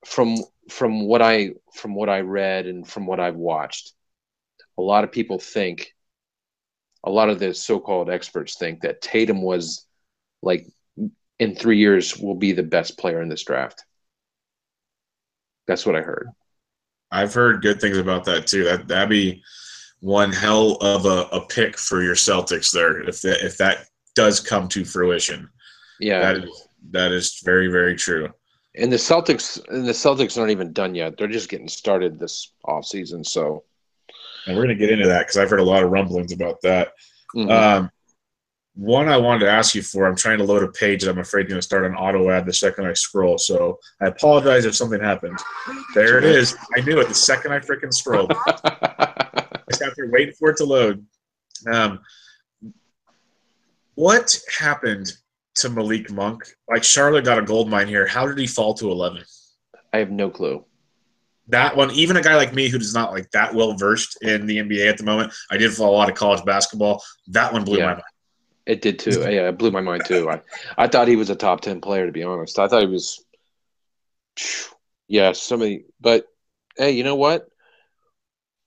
Speaker 2: from what I read and from what I've watched, a lot of people think, a lot of the so-called experts think that Tatum was like in 3 years will be the best player in this draft. That's what I heard.
Speaker 1: I've heard good things about that too. That'd be one hell of a pick for your Celtics there if that does come to fruition.
Speaker 2: Yeah,
Speaker 1: that is very, very true.
Speaker 2: And the Celtics aren't even done yet. They're just getting started this offseason. So,
Speaker 1: and we're going to get into that because I've heard a lot of rumblings about that.
Speaker 2: Mm-hmm.
Speaker 1: One I wanted to ask you for, I'm trying to load a page that I'm afraid going to start an auto ad the second I scroll. So I apologize if something happens. There it is. I knew it the second I freaking scrolled. I just have to wait for it to load. What happened to Malik Monk? Like, Charlotte got a gold mine here. How did he fall to 11?
Speaker 2: I have no clue.
Speaker 1: That one, even a guy like me who is not like that well versed in the NBA at the moment, I did follow a lot of college baskball. That one blew my mind.
Speaker 2: It did too. Yeah, it blew my mind too. I thought he was a top 10 player, to be honest. I thought he was, but hey, you know what?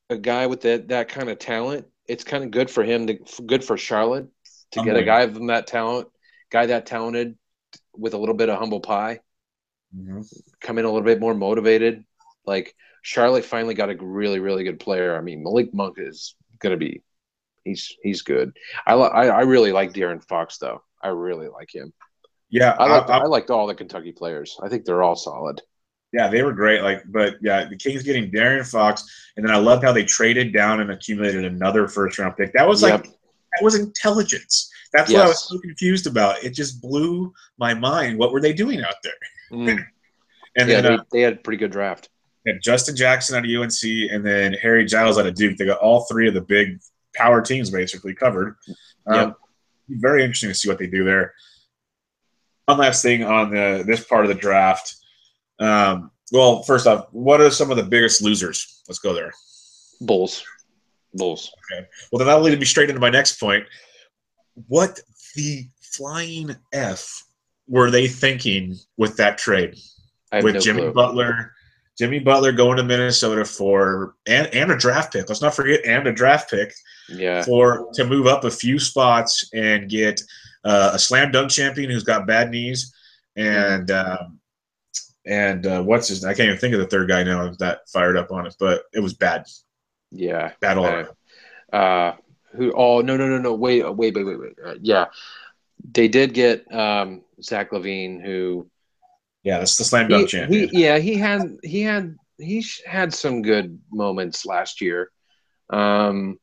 Speaker 2: A guy with that kind of talent, it's kind of good for him, good for Charlotte to get a guy of that talent, that talented with a little bit of humble pie, come in a little bit more motivated. Like, Charlotte finally got a really, really good player. I mean, Malik Monk is going to be, he's good. I really like De'Aaron Fox, though. I really like him.
Speaker 1: Yeah.
Speaker 2: I liked all the Kentucky players. I think they're all solid.
Speaker 1: Yeah, they were great. The Kings getting De'Aaron Fox, and then I loved how they traded down and accumulated another first-round pick. That was that was intelligence. That's what I was so confused about. It just blew my mind. What were they doing out there?
Speaker 2: And then they had a pretty good draft.
Speaker 1: Justin Jackson out of UNC, and then Harry Giles out of Duke. They got all three of the big power teams basically covered. Very interesting to see what they do there. One last thing on this part of the draft. Well, first off, what are some of the biggest losers? Let's go there.
Speaker 2: Bulls.
Speaker 1: Okay. Well, then that'll lead me straight into my next point. What the flying F were they thinking with that trade? With Jimmy Butler Jimmy Butler going to Minnesota for and a draft pick. Let's not forget and a draft pick
Speaker 2: Yeah.
Speaker 1: to move up a few spots and get a slam dunk champion who's got bad knees and what's his? I can't even think of the third guy now that fired up on it, but it was bad.
Speaker 2: Yeah.
Speaker 1: Bad all around.
Speaker 2: Who? Oh, no. Wait. Yeah. They did get Zach LaVine, who.
Speaker 1: Yeah, that's the slam dunk champion.
Speaker 2: He had some good moments last year. I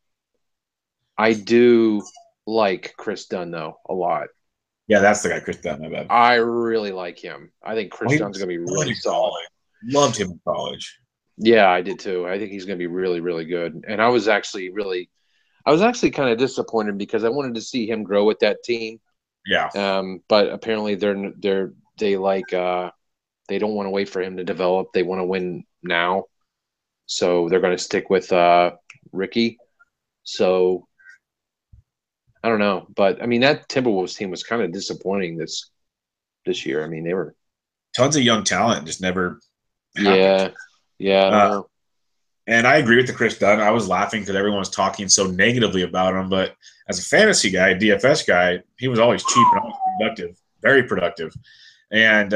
Speaker 2: do like Chris Dunn though a lot.
Speaker 1: Yeah, that's the guy, Chris Dunn. My bad.
Speaker 2: I really like him. I think Chris Dunn's going to be really solid.
Speaker 1: Loved him in college.
Speaker 2: Yeah, I did too. I think he's going to be really, really good. And I was actually kind of disappointed because I wanted to see him grow with that team.
Speaker 1: Yeah.
Speaker 2: But apparently they don't want to wait for him to develop. They want to win now. So they're going to stick with Ricky. So I don't know, but I mean that Timberwolves team was kind of disappointing this year. I mean they were
Speaker 1: tons of young talent, just never happened.
Speaker 2: Yeah, I don't know.
Speaker 1: And I agree with the Chris Dunn. I was laughing because everyone was talking so negatively about him, but as a fantasy guy, DFS guy, he was always cheap and always productive, very productive. And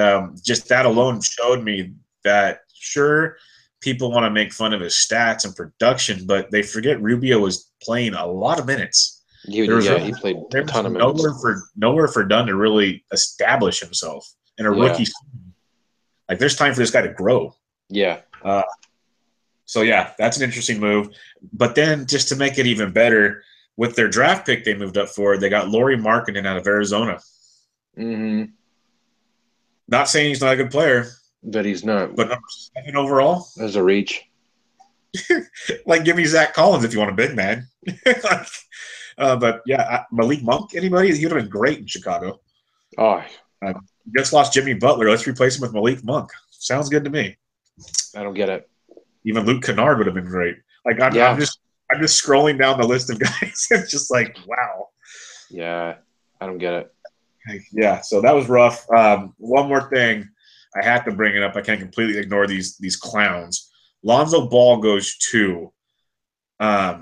Speaker 1: just that alone showed me that sure, people want to make fun of his stats and production, but they forget Rubio was playing a lot of minutes.
Speaker 2: He played a ton of minutes.
Speaker 1: Nowhere for Dunn to really establish himself in a rookie season. Like, there's time for this guy to grow.
Speaker 2: Yeah.
Speaker 1: So, yeah, that's an interesting move. But then, just to make it even better, with their draft pick they moved up for, they got Lauri Markkanen out of Arizona.
Speaker 2: Mm-hmm.
Speaker 1: Not saying he's not a good player.
Speaker 2: But he's not.
Speaker 1: But number 7 overall?
Speaker 2: That's a reach.
Speaker 1: Like, give me Zach Collins if you want a big man. But yeah, Malik Monk, anybody? He would have been great in Chicago.
Speaker 2: Oh,
Speaker 1: just lost Jimmy Butler. Let's replace him with Malik Monk. Sounds good to me.
Speaker 2: I don't get it.
Speaker 1: Even Luke Kennard would have been great. Like I'm just scrolling down the list of guys. It's just like wow.
Speaker 2: Yeah, I don't get it.
Speaker 1: Yeah, so that was rough. One more thing, I have to bring it up. I can't completely ignore these clowns. Lonzo Ball goes 2. I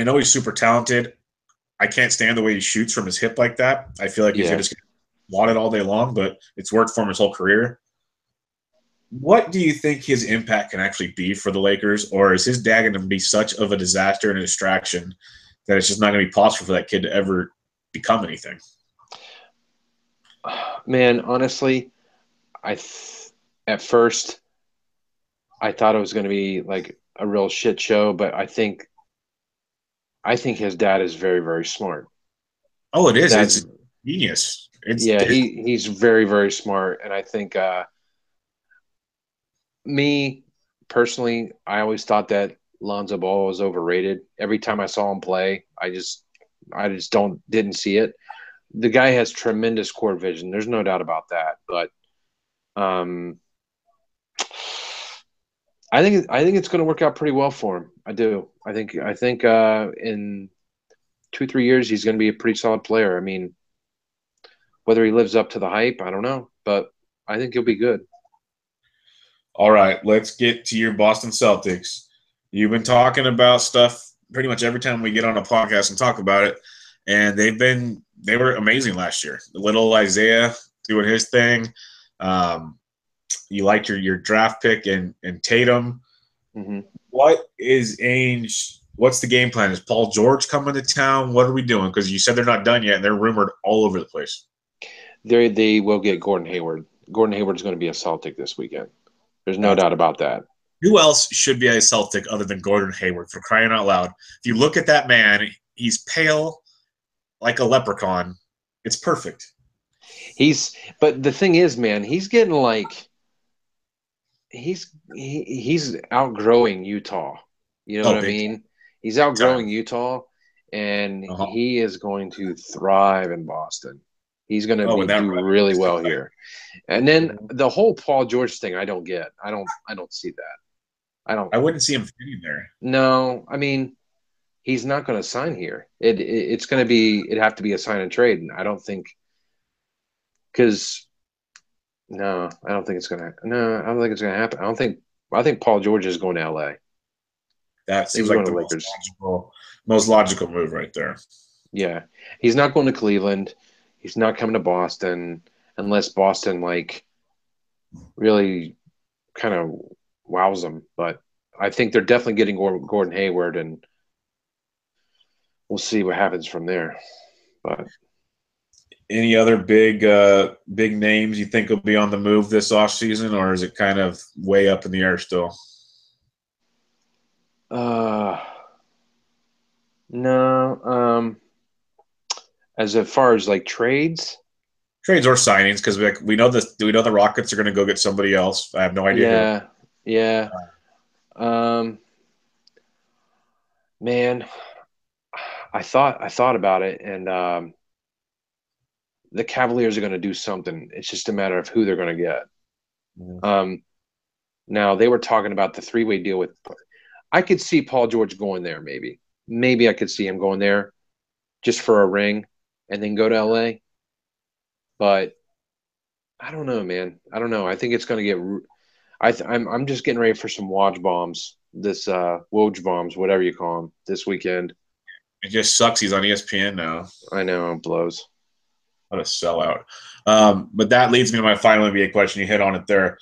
Speaker 1: know he's super talented. I can't stand the way he shoots from his hip like that. I feel like he's just want it all day long, but it's worked for him his whole career. What do you think his impact can actually be for the Lakers, or is his dad going to be such of a disaster and a distraction that it's just not going to be possible for that kid to ever become anything?
Speaker 2: Man, honestly, at first I thought it was going to be like a real shit show, but I think his dad is very, very smart.
Speaker 1: Oh, it is. It's genius.
Speaker 2: He's very, very smart. And I think me personally, I always thought that Lonzo Ball was overrated. Every time I saw him play, I just didn't see it. The guy has tremendous court vision. There's no doubt about that. But I think it's going to work out pretty well for him. I do. I think in 2-3 years he's going to be a pretty solid player. I mean, whether he lives up to the hype, I don't know, but I think he'll be good.
Speaker 1: All right, let's get to your Boston Celtics. You've been talking about stuff pretty much every time we get on a podcast and talk about it, and they were amazing last year. Little Isaiah doing his thing. You liked your draft pick and Tatum.
Speaker 2: Mm-hmm.
Speaker 1: What's the game plan? Is Paul George coming to town? What are we doing? Because you said they're not done yet, and they're rumored all over the place.
Speaker 2: They will get Gordon Hayward. Gordon Hayward is going to be a Celtic this weekend. There's no doubt about that.
Speaker 1: Who else should be a Celtic other than Gordon Hayward, for crying out loud? If you look at that man, he's pale like a leprechaun. It's perfect.
Speaker 2: But the thing is, man, he's getting like he's outgrowing Utah. You know what I mean? He's outgrowing Utah, and he is going to thrive in Boston. He's going to do really well here. And then the whole Paul George thing, I don't get. I don't see that.
Speaker 1: I wouldn't see him fitting there.
Speaker 2: No, I mean, he's not going to sign here. It'd have to be a sign and trade, and I don't think because No, I don't think it's gonna. No, I don't think it's gonna happen. I don't think. I think Paul George is going to LA. I
Speaker 1: That
Speaker 2: think
Speaker 1: seems
Speaker 2: he's
Speaker 1: like
Speaker 2: going
Speaker 1: the
Speaker 2: to Lakers.
Speaker 1: most logical move right there.
Speaker 2: Yeah, he's not going to Cleveland. He's not coming to Boston unless Boston like really kind of wows him. But I think they're definitely getting Gordon Hayward, and we'll see what happens from there. But
Speaker 1: Any other big names you think will be on the move this offseason, or is it kind of way up in the air still?
Speaker 2: uh, no, as far as like trades,
Speaker 1: Trades or signings, because we know the Rockets are going to go get somebody else. I have no idea who.
Speaker 2: yeah, yeah. Um, man, I thought about it, and the Cavaliers are going to do something. It's just a matter of who they're going to get.
Speaker 1: Mhm.
Speaker 2: Now they were talking about the three-way deal with. I could see Paul George going there. Maybe I could see him going there just for a ring, and then go to LA. But I don't know, man. I don't know. I think it's going to get. I'm just getting ready for some Woj bombs. This Woj bombs, whatever you call them, this weekend.
Speaker 1: It just sucks. He's on ESPN now.
Speaker 2: I know it blows.
Speaker 1: What a sellout. But that leads me to my final NBA question. You hit on it there.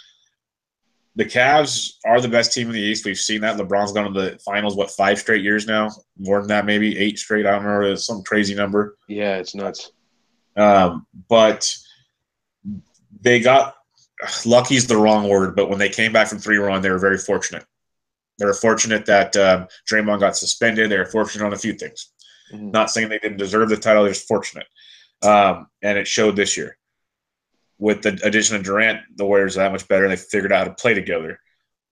Speaker 1: The Cavs are the best team in the East. We've seen that. LeBron's gone to the finals, 5 straight years now? More than that, maybe 8 straight. I don't remember. It's some crazy number.
Speaker 2: Yeah, it's nuts.
Speaker 1: But they got lucky is the wrong word, but when they came back from 3-1, they were very fortunate. They were fortunate that Draymond got suspended. They were fortunate on a few things.
Speaker 2: Mm-hmm.
Speaker 1: Not saying they didn't deserve the title, they're just fortunate. And it showed this year. With the addition of Durant, the Warriors are that much better. They figured out how to play together.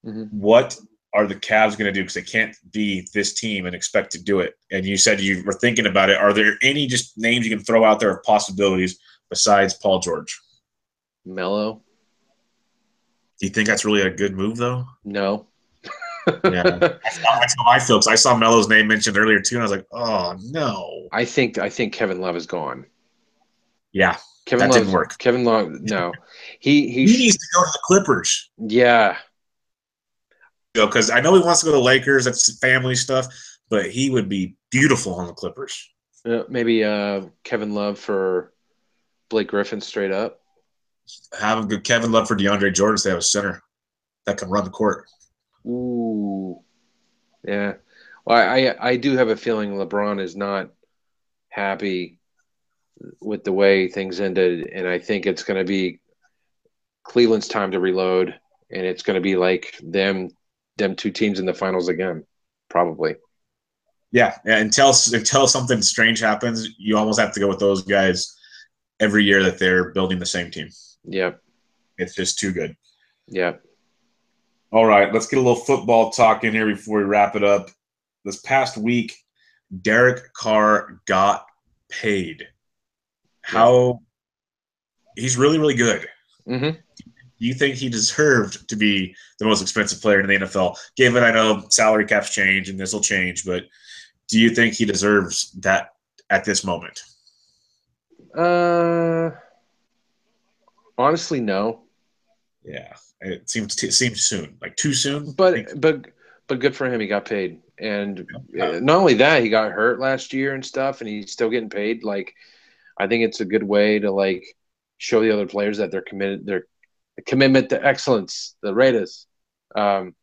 Speaker 2: Mm-hmm.
Speaker 1: What are the Cavs going to do? Because they can't be this team and expect to do it. And you said you were thinking about it. Are there any just names you can throw out there of possibilities besides Paul George?
Speaker 2: Melo?
Speaker 1: Do you think that's really a good move, though?
Speaker 2: No.
Speaker 1: Yeah, that's how I feel. Because I saw Melo's name mentioned earlier too, and I was like, "Oh no!"
Speaker 2: I think Kevin Love is gone.
Speaker 1: Yeah, that didn't work.
Speaker 2: Kevin Love. No, he
Speaker 1: He needs to go to the Clippers.
Speaker 2: yeah.
Speaker 1: Because I know he wants to go to the Lakers. That's family stuff, but he would be beautiful on the Clippers.
Speaker 2: Maybe Kevin Love for Blake Griffin straight up.
Speaker 1: Have a good Kevin Love for DeAndre Jordan. They have a center that can run the court.
Speaker 2: Ooh, yeah. Well, I do have a feeling LeBron is not happy with the way things ended, and I think it's going to be Cleveland's time to reload, and it's going to be like them two teams in the finals again, probably.
Speaker 1: Yeah, until something strange happens, you almost have to go with those guys every year that they're building the same team.
Speaker 2: Yep.
Speaker 1: It's just too good.
Speaker 2: Yep.
Speaker 1: All right, let's get a little football talk in here before we wrap it up. This past week, Derek Carr got paid. How he's really, really good.
Speaker 2: Mm-hmm.
Speaker 1: Do you think he deserved to be the most expensive player in the NFL? Given I know salary caps change and this will change, but do you think he deserves that at this moment?
Speaker 2: Uh, honestly, no.
Speaker 1: Yeah, it seems soon, like too soon.
Speaker 2: But good for him. He got paid, and not only that, he got hurt last year and stuff, and he's still getting paid. Like, I think it's a good way to like show the other players that they're committed. Their commitment to excellence. The Raiders. Um,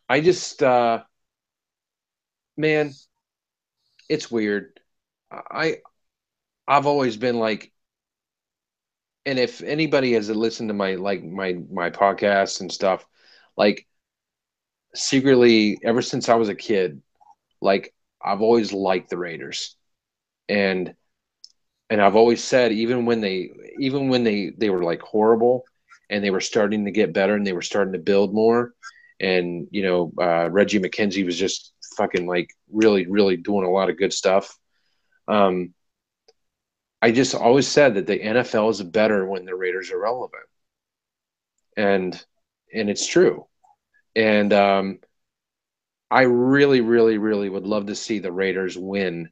Speaker 2: I just, man, it's weird. I I've always been like, and if anybody has listened to my podcasts and stuff, like secretly ever since I was a kid, like I've always liked the Raiders, and I've always said even when they were like horrible, and they were starting to get better and they were starting to build more, and Reggie McKenzie was just fucking like really doing a lot of good stuff. Um, I just always said that the NFL is better when the Raiders are relevant, and it's true. And I really would love to see the Raiders win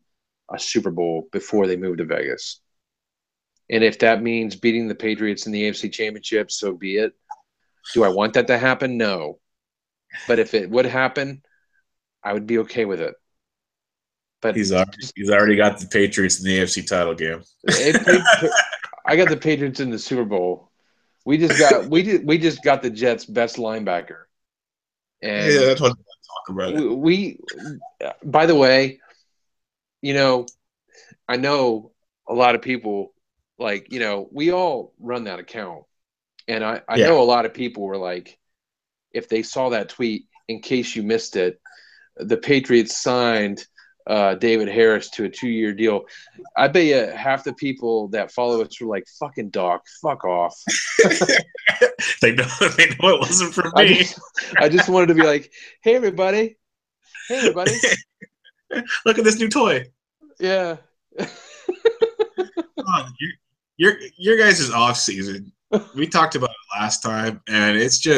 Speaker 2: a Super Bowl before they move to Vegas. And if that means beating the Patriots in the AFC Championship, so be it. Do I want that to happen? No. But if it would happen, I would be okay with it. But
Speaker 1: He's already got the Patriots in the AFC title game.
Speaker 2: I got the Patriots in the Super Bowl. We just got the Jets' best linebacker. And
Speaker 1: yeah, that's what I'm talking about.
Speaker 2: We by the way, I know a lot of people we all run that account. And I know a lot of people were like, if they saw that tweet, in case you missed it, the Patriots signed David Harris to a 2-year deal. I bet you half the people that follow us were like, fucking Dawk, fuck off.
Speaker 1: They know it wasn't for me.
Speaker 2: I just wanted to be like, hey, everybody.
Speaker 1: Look at this new toy.
Speaker 2: Yeah.
Speaker 1: Your guys' off season. We talked about it last time, and it's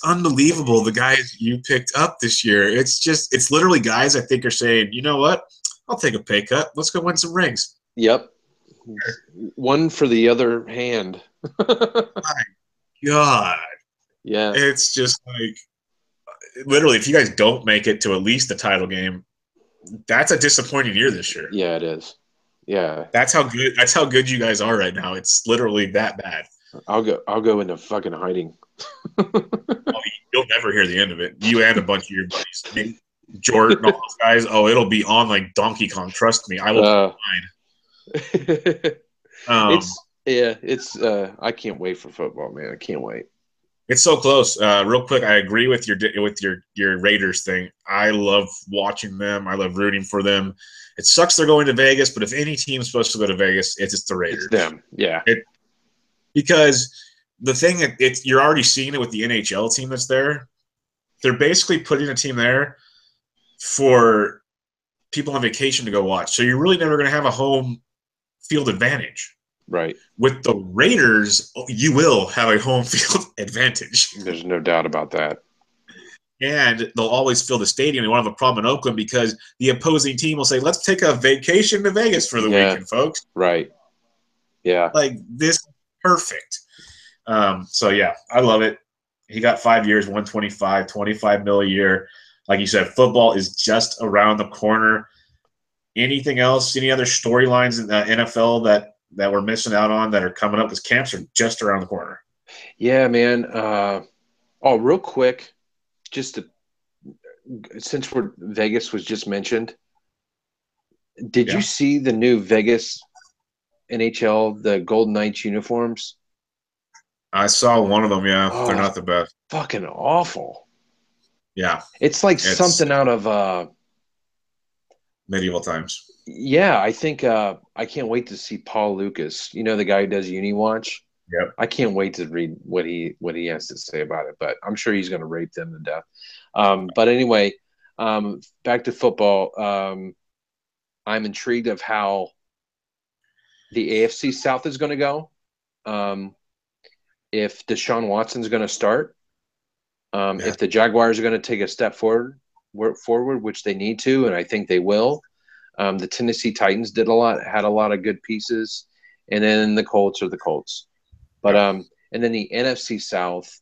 Speaker 1: unbelievable the guys you picked up this year. It's literally guys I think are saying, you know what? I'll take a pay cut. Let's go win some rings.
Speaker 2: Yep. One for the other hand.
Speaker 1: My God.
Speaker 2: Yeah.
Speaker 1: It's just like, literally, if you guys don't make it to at least the title game, that's a disappointing year this year.
Speaker 2: Yeah, it is. Yeah.
Speaker 1: That's how good you guys are right now. It's literally that bad.
Speaker 2: I'll go into fucking hiding.
Speaker 1: You'll never hear the end of it. You and a bunch of your buddies. I mean, Jordan, all those guys. Oh, it'll be on like Donkey Kong. Trust me, I will be
Speaker 2: fine. I can't wait for football, man. I can't wait.
Speaker 1: It's so close. Real quick, I agree with your Raiders thing. I love watching them. I love rooting for them. It sucks they're going to Vegas, but if any team's supposed to go to Vegas, it's the Raiders.
Speaker 2: It's them, yeah.
Speaker 1: Because the thing you're already seeing it with the NHL team that's there. They're basically putting a team there for people on vacation to go watch. So you're really never going to have a home field advantage.
Speaker 2: Right.
Speaker 1: With the Raiders, you will have a home field advantage.
Speaker 2: There's no doubt about that.
Speaker 1: And they'll always fill the stadium. They won't have a problem in Oakland because the opposing team will say, let's take a vacation to Vegas for the weekend, folks.
Speaker 2: Right. Yeah.
Speaker 1: Like, this is perfect. So, yeah, I love it. He got 5 years, 125, $25 million a year. Like you said, football is just around the corner. Anything else, any other storylines in the NFL that we're missing out on that are coming up? Because camps are just around the corner.
Speaker 2: Yeah, man. Real quick, since Vegas was just mentioned, did you see the new Vegas NHL, the Golden Knights uniforms?
Speaker 1: I saw one of them, yeah. They're not the best.
Speaker 2: Fucking awful.
Speaker 1: Yeah.
Speaker 2: It's something out of
Speaker 1: medieval times.
Speaker 2: Yeah, I think I can't wait to see Paul Lucas. You know, the guy who does UniWatch?
Speaker 1: Yep.
Speaker 2: I can't wait to read what he has to say about it, but I'm sure he's going to rape them to death. But anyway, back to football. I'm intrigued of how the AFC South is going to go. If Deshaun Watson's going to start, if the Jaguars are going to take a step forward, which they need to, and I think they will. The Tennessee Titans had a lot of good pieces, and then the Colts are the Colts. But and then the NFC South,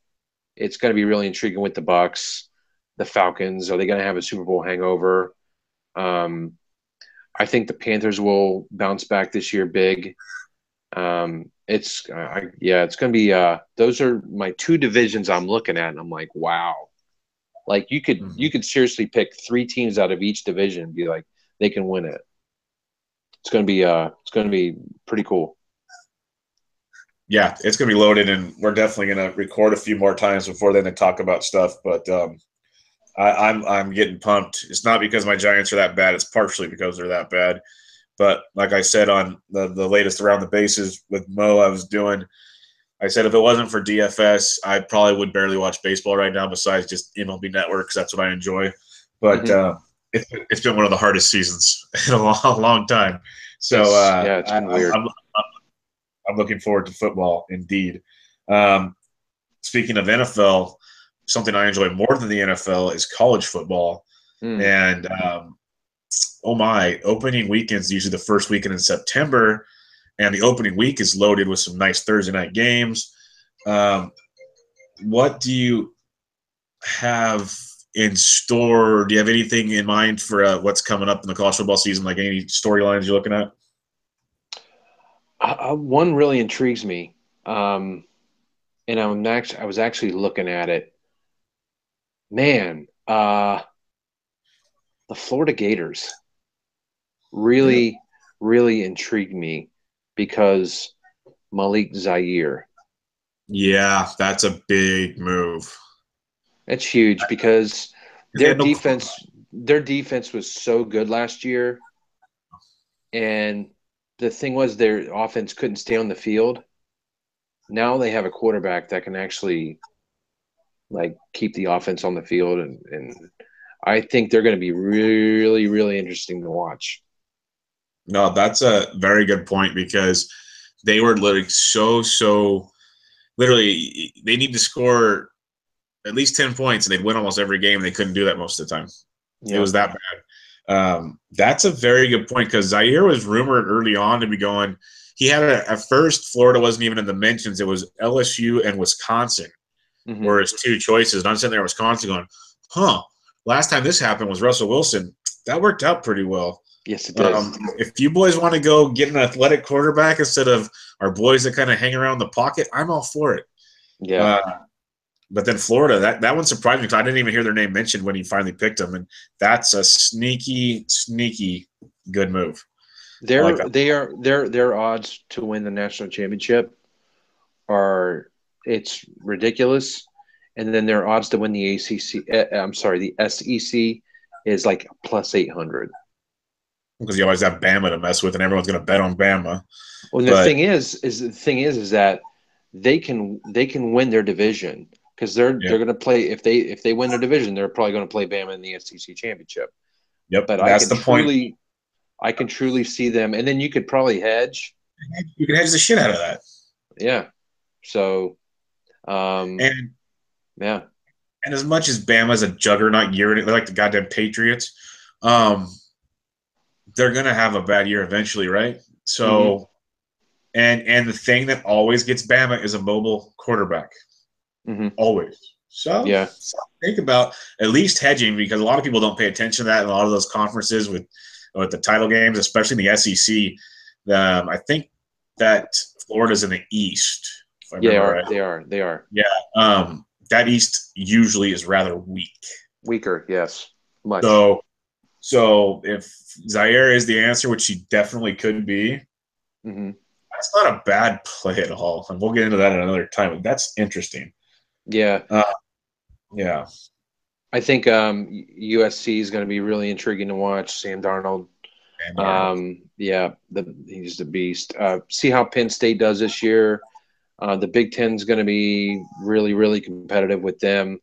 Speaker 2: it's going to be really intriguing with the Bucs, the Falcons. Are they going to have a Super Bowl hangover? I think the Panthers will bounce back this year big. It's going to be. Those are my two divisions I'm looking at, and I'm like, wow. Like you could seriously pick 3 teams out of each division and be like, they can win it. It's going to be pretty cool.
Speaker 1: Yeah, it's going to be loaded, and we're definitely going to record a few more times before then to talk about stuff. But I'm getting pumped. It's not because my Giants are that bad. It's partially because they're that bad. But like I said on the latest Around the Bases with Mo I was doing, I said if it wasn't for DFS, I probably would barely watch baseball right now besides just MLB Network because that's what I enjoy. But it's been one of the hardest seasons in a long time. So
Speaker 2: it's been weird.
Speaker 1: I'm looking forward to football indeed. Speaking of NFL, something I enjoy more than the NFL is college football. And opening weekend's usually the first weekend in September. and the opening week is loaded with some nice Thursday night games. What do you have in store? Do you have anything in mind for what's coming up in the college football season? Like any storylines you're looking at?
Speaker 2: One really intrigues me, and I was actually looking at it. Man, the Florida Gators really, really intrigued me because Malik Zaire.
Speaker 1: Yeah, that's a big move.
Speaker 2: It's huge because their defense was so good last year, and the thing was their offense couldn't stay on the field. Now they have a quarterback that can actually like keep the offense on the field, and I think they're going to be really, really interesting to watch.
Speaker 1: No, that's a very good point because they were literally literally they need to score at least 10 points and they'd win almost every game. They couldn't do that most of the time. Yeah. It was that bad. That's a very good point because Zaire was rumored early on to be going. He had at first Florida wasn't even in the mentions. It was LSU and Wisconsin were his two choices. And I'm sitting there in Wisconsin going, last time this happened was Russell Wilson. That worked out pretty well.
Speaker 2: Yes, it did.
Speaker 1: If you boys want to go get an athletic quarterback instead of our boys that kind of hang around the pocket, I'm all for it.
Speaker 2: Yeah.
Speaker 1: But then Florida, that one surprised me because I didn't even hear their name mentioned when he finally picked them, and that's a sneaky good move.
Speaker 2: Their odds to win the national championship it's ridiculous, and then their odds to win the the SEC is like plus 800.
Speaker 1: Because you always have Bama to mess with, and everyone's going to bet on Bama.
Speaker 2: Well, the thing is that they can win their division because they're going to play if they win their division, they're probably going to play Bama in the SEC championship.
Speaker 1: Yep,
Speaker 2: but that's the point. I can truly see them, and then you could probably hedge.
Speaker 1: You can hedge the shit out of that.
Speaker 2: Yeah. So,
Speaker 1: and as much as Bama's a juggernaut year, they're like the goddamn Patriots. They're going to have a bad year eventually, right? So, and the thing that always gets Bama is a mobile quarterback. Always. So, think about at least hedging because a lot of people don't pay attention to that in a lot of those conferences with the title games, especially in the SEC. I think that Florida's in the East.
Speaker 2: They are.
Speaker 1: Yeah. That East usually is rather weak.
Speaker 2: Weaker, yes. Much.
Speaker 1: So if Zaire is the answer, which he definitely could be, that's not a bad play at all. And we'll get into that at another time. That's interesting.
Speaker 2: Yeah.
Speaker 1: Yeah.
Speaker 2: I think USC is going to be really intriguing to watch. Sam Darnold. He's the beast. See how Penn State does this year. The Big Ten is going to be really, really competitive with them.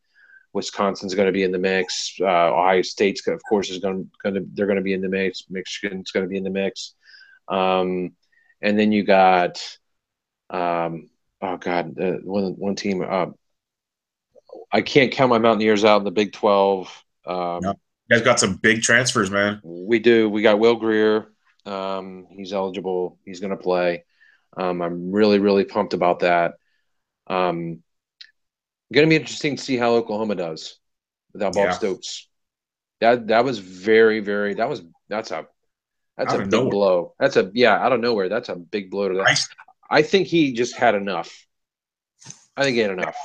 Speaker 2: Wisconsin's going to be in the mix. Ohio State's, of course, they're going to be in the mix. Michigan's going to be in the mix. And then you got, one team. I can't count my Mountaineers out in the Big 12.
Speaker 1: No. You guys got some big transfers, man.
Speaker 2: We do. We got Will Grier. He's eligible. He's going to play. I'm really, really pumped about that. Going to be interesting to see how Oklahoma does without Bob Stoops. That was very, very. That's a big blow. Out of nowhere. That's a big blow to that. I think he just had enough. I think he had enough.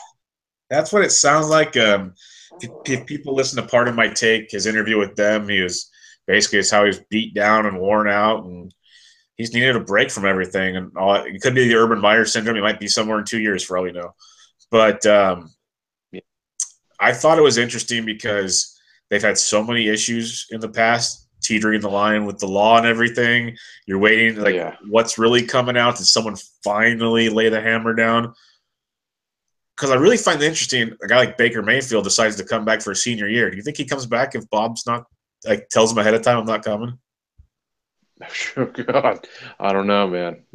Speaker 1: That's what it sounds like. If people listen to Part of My Take, his interview with them, he was basically it's how he was beat down and worn out, and he's needed a break from everything. And it could be the Urban Meyer syndrome. He might be somewhere in 2 years for all we know. But I thought it was interesting because they've had so many issues in the past, teetering the line with the law and everything. You're waiting, what's really coming out? Did someone finally lay the hammer down? Because I really find it interesting, a guy like Baker Mayfield decides to come back for a senior year. Do you think he comes back if Bob's not tells him ahead of time I'm not coming?
Speaker 2: Oh, God, I don't know, man.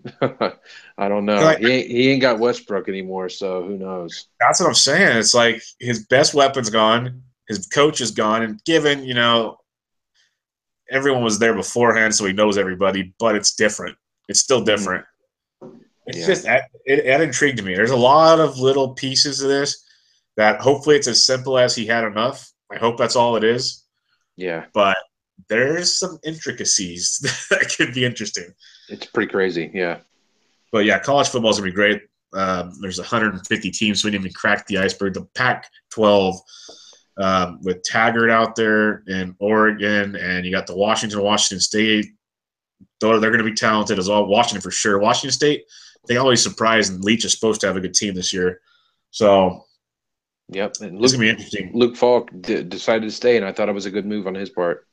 Speaker 2: I don't know. He ain't got Westbrook anymore, so who knows?
Speaker 1: That's what I'm saying. It's like his best weapon's gone, his coach is gone, and given everyone was there beforehand, so he knows everybody, but it's different. It's still different. It's just it intrigued me. There's a lot of little pieces of this that hopefully it's as simple as he had enough. I hope that's all it is.
Speaker 2: Yeah.
Speaker 1: But there's some intricacies that could be interesting.
Speaker 2: It's pretty crazy, yeah.
Speaker 1: But yeah, college football is going to be great. There's 150 teams, so we didn't even crack the iceberg. The Pac-12 with Taggart out there in Oregon, and you got the Washington State. They're going to be talented as well. Washington for sure. Washington State, they always surprise, and Leach is supposed to have a good team this year. So,
Speaker 2: yep. And
Speaker 1: it's going to be interesting.
Speaker 2: Luke Falk decided to stay, and I thought it was a good move on his part.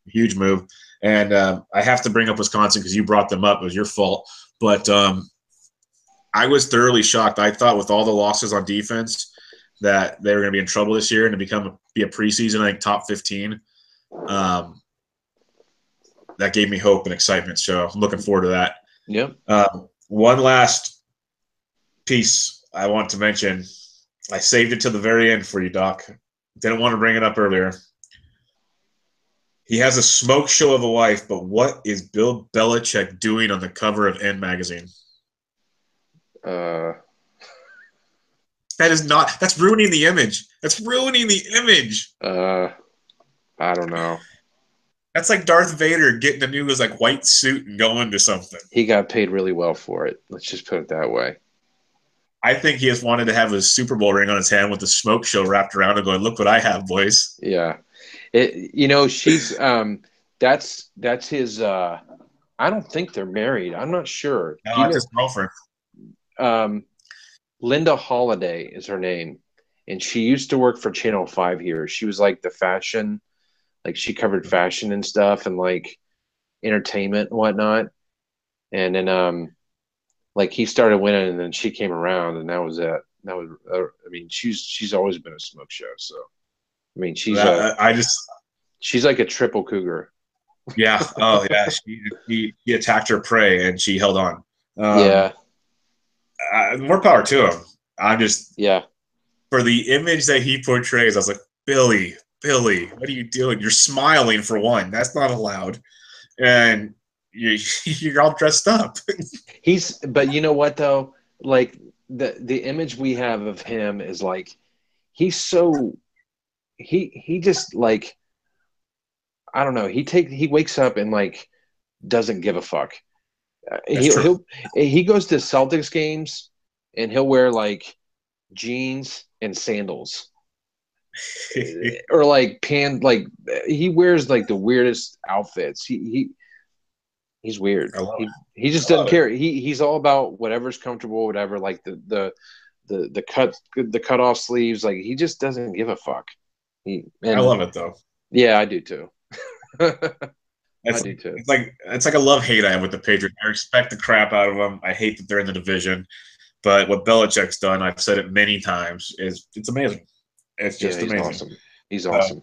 Speaker 1: Huge move. And I have to bring up Wisconsin because you brought them up. It was your fault. But I was thoroughly shocked. I thought with all the losses on defense that they were going to be in trouble this year and to be a preseason, I think, top 15. That gave me hope and excitement. So I'm looking forward to that.
Speaker 2: Yep.
Speaker 1: One last piece I want to mention. I saved it to the very end for you, Doc. Didn't want to bring it up earlier. He has a smoke show of a wife, but what is Bill Belichick doing on the cover of N magazine? That's ruining the image. That's ruining the image.
Speaker 2: I don't know.
Speaker 1: That's like Darth Vader getting a new white suit and going to something.
Speaker 2: He got paid really well for it. Let's just put it that way.
Speaker 1: I think he just wanted to have his Super Bowl ring on his hand with the smoke show wrapped around and going, look what I have, boys.
Speaker 2: Yeah. She's that's his I don't think they're married. I'm not sure.
Speaker 1: No, that's his girlfriend.
Speaker 2: Linda Holiday is her name. And she used to work for Channel 5 here. She was like the fashion, like she covered fashion and stuff and like entertainment and whatnot. And then he started winning and then she came around and that was it. That was she's always been a smoke show, so she's like a triple cougar.
Speaker 1: Yeah. Oh, yeah. She attacked her prey and she held on.
Speaker 2: Yeah.
Speaker 1: More power to him. I'm just for the image that he portrays. I was like, Billy, what are you doing? You're smiling for one. That's not allowed, and you're all dressed up.
Speaker 2: But you know what though? Like the image we have of him is like he's so. He just like I don't know. He wakes up and like doesn't give a fuck. He goes to Celtics games and he'll wear like jeans and sandals or like he wears like the weirdest outfits. He's weird. He just doesn't care. He's all about whatever's comfortable, whatever. Like the cut off sleeves. Like he just doesn't give a fuck.
Speaker 1: I love it though.
Speaker 2: Yeah, I do too.
Speaker 1: I do too. It's like a love-hate I have with the Patriots. I respect the crap out of them. I hate that they're in the division. But what Belichick's done, I've said it many times, it's amazing. It's just amazing.
Speaker 2: Awesome. He's awesome.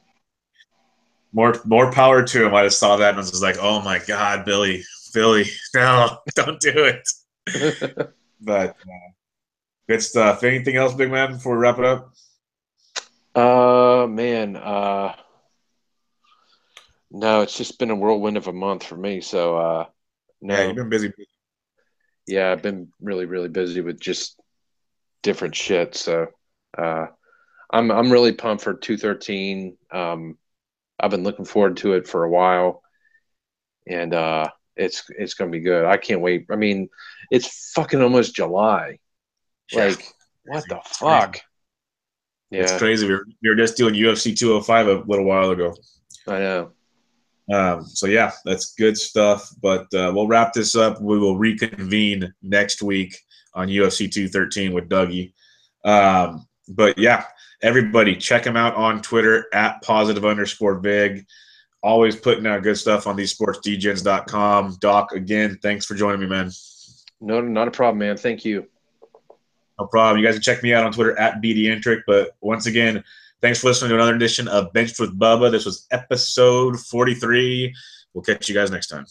Speaker 1: More power to him. I just saw that and I was just like, oh my God, Billy, no, don't do it. But good stuff. Anything else, big man, before we wrap it up?
Speaker 2: No, it's just been a whirlwind of a month for me. So, no.
Speaker 1: Yeah, you've been busy.
Speaker 2: Yeah, I've been really, really busy with just different shit. So, I'm really pumped for 213. I've been looking forward to it for a while, and it's going to be good. I can't wait. I mean, it's fucking almost July. Like, what the fuck?
Speaker 1: Crazy. Yeah, it's crazy. We were just doing UFC 205 a little while ago.
Speaker 2: I know.
Speaker 1: So yeah, that's good stuff. But we'll wrap this up. We will reconvene next week on UFC 213 with Dougie. But yeah, everybody check him out on Twitter at @positive_vig. Always putting out good stuff on these sportsdgens.com. Doc, again, thanks for joining me, man.
Speaker 2: No, not a problem, man. Thank you.
Speaker 1: No problem. You guys can check me out on Twitter at BDentric. But once again, thanks for listening to another edition of Benched with Bubba. This was episode 43. We'll catch you guys next time.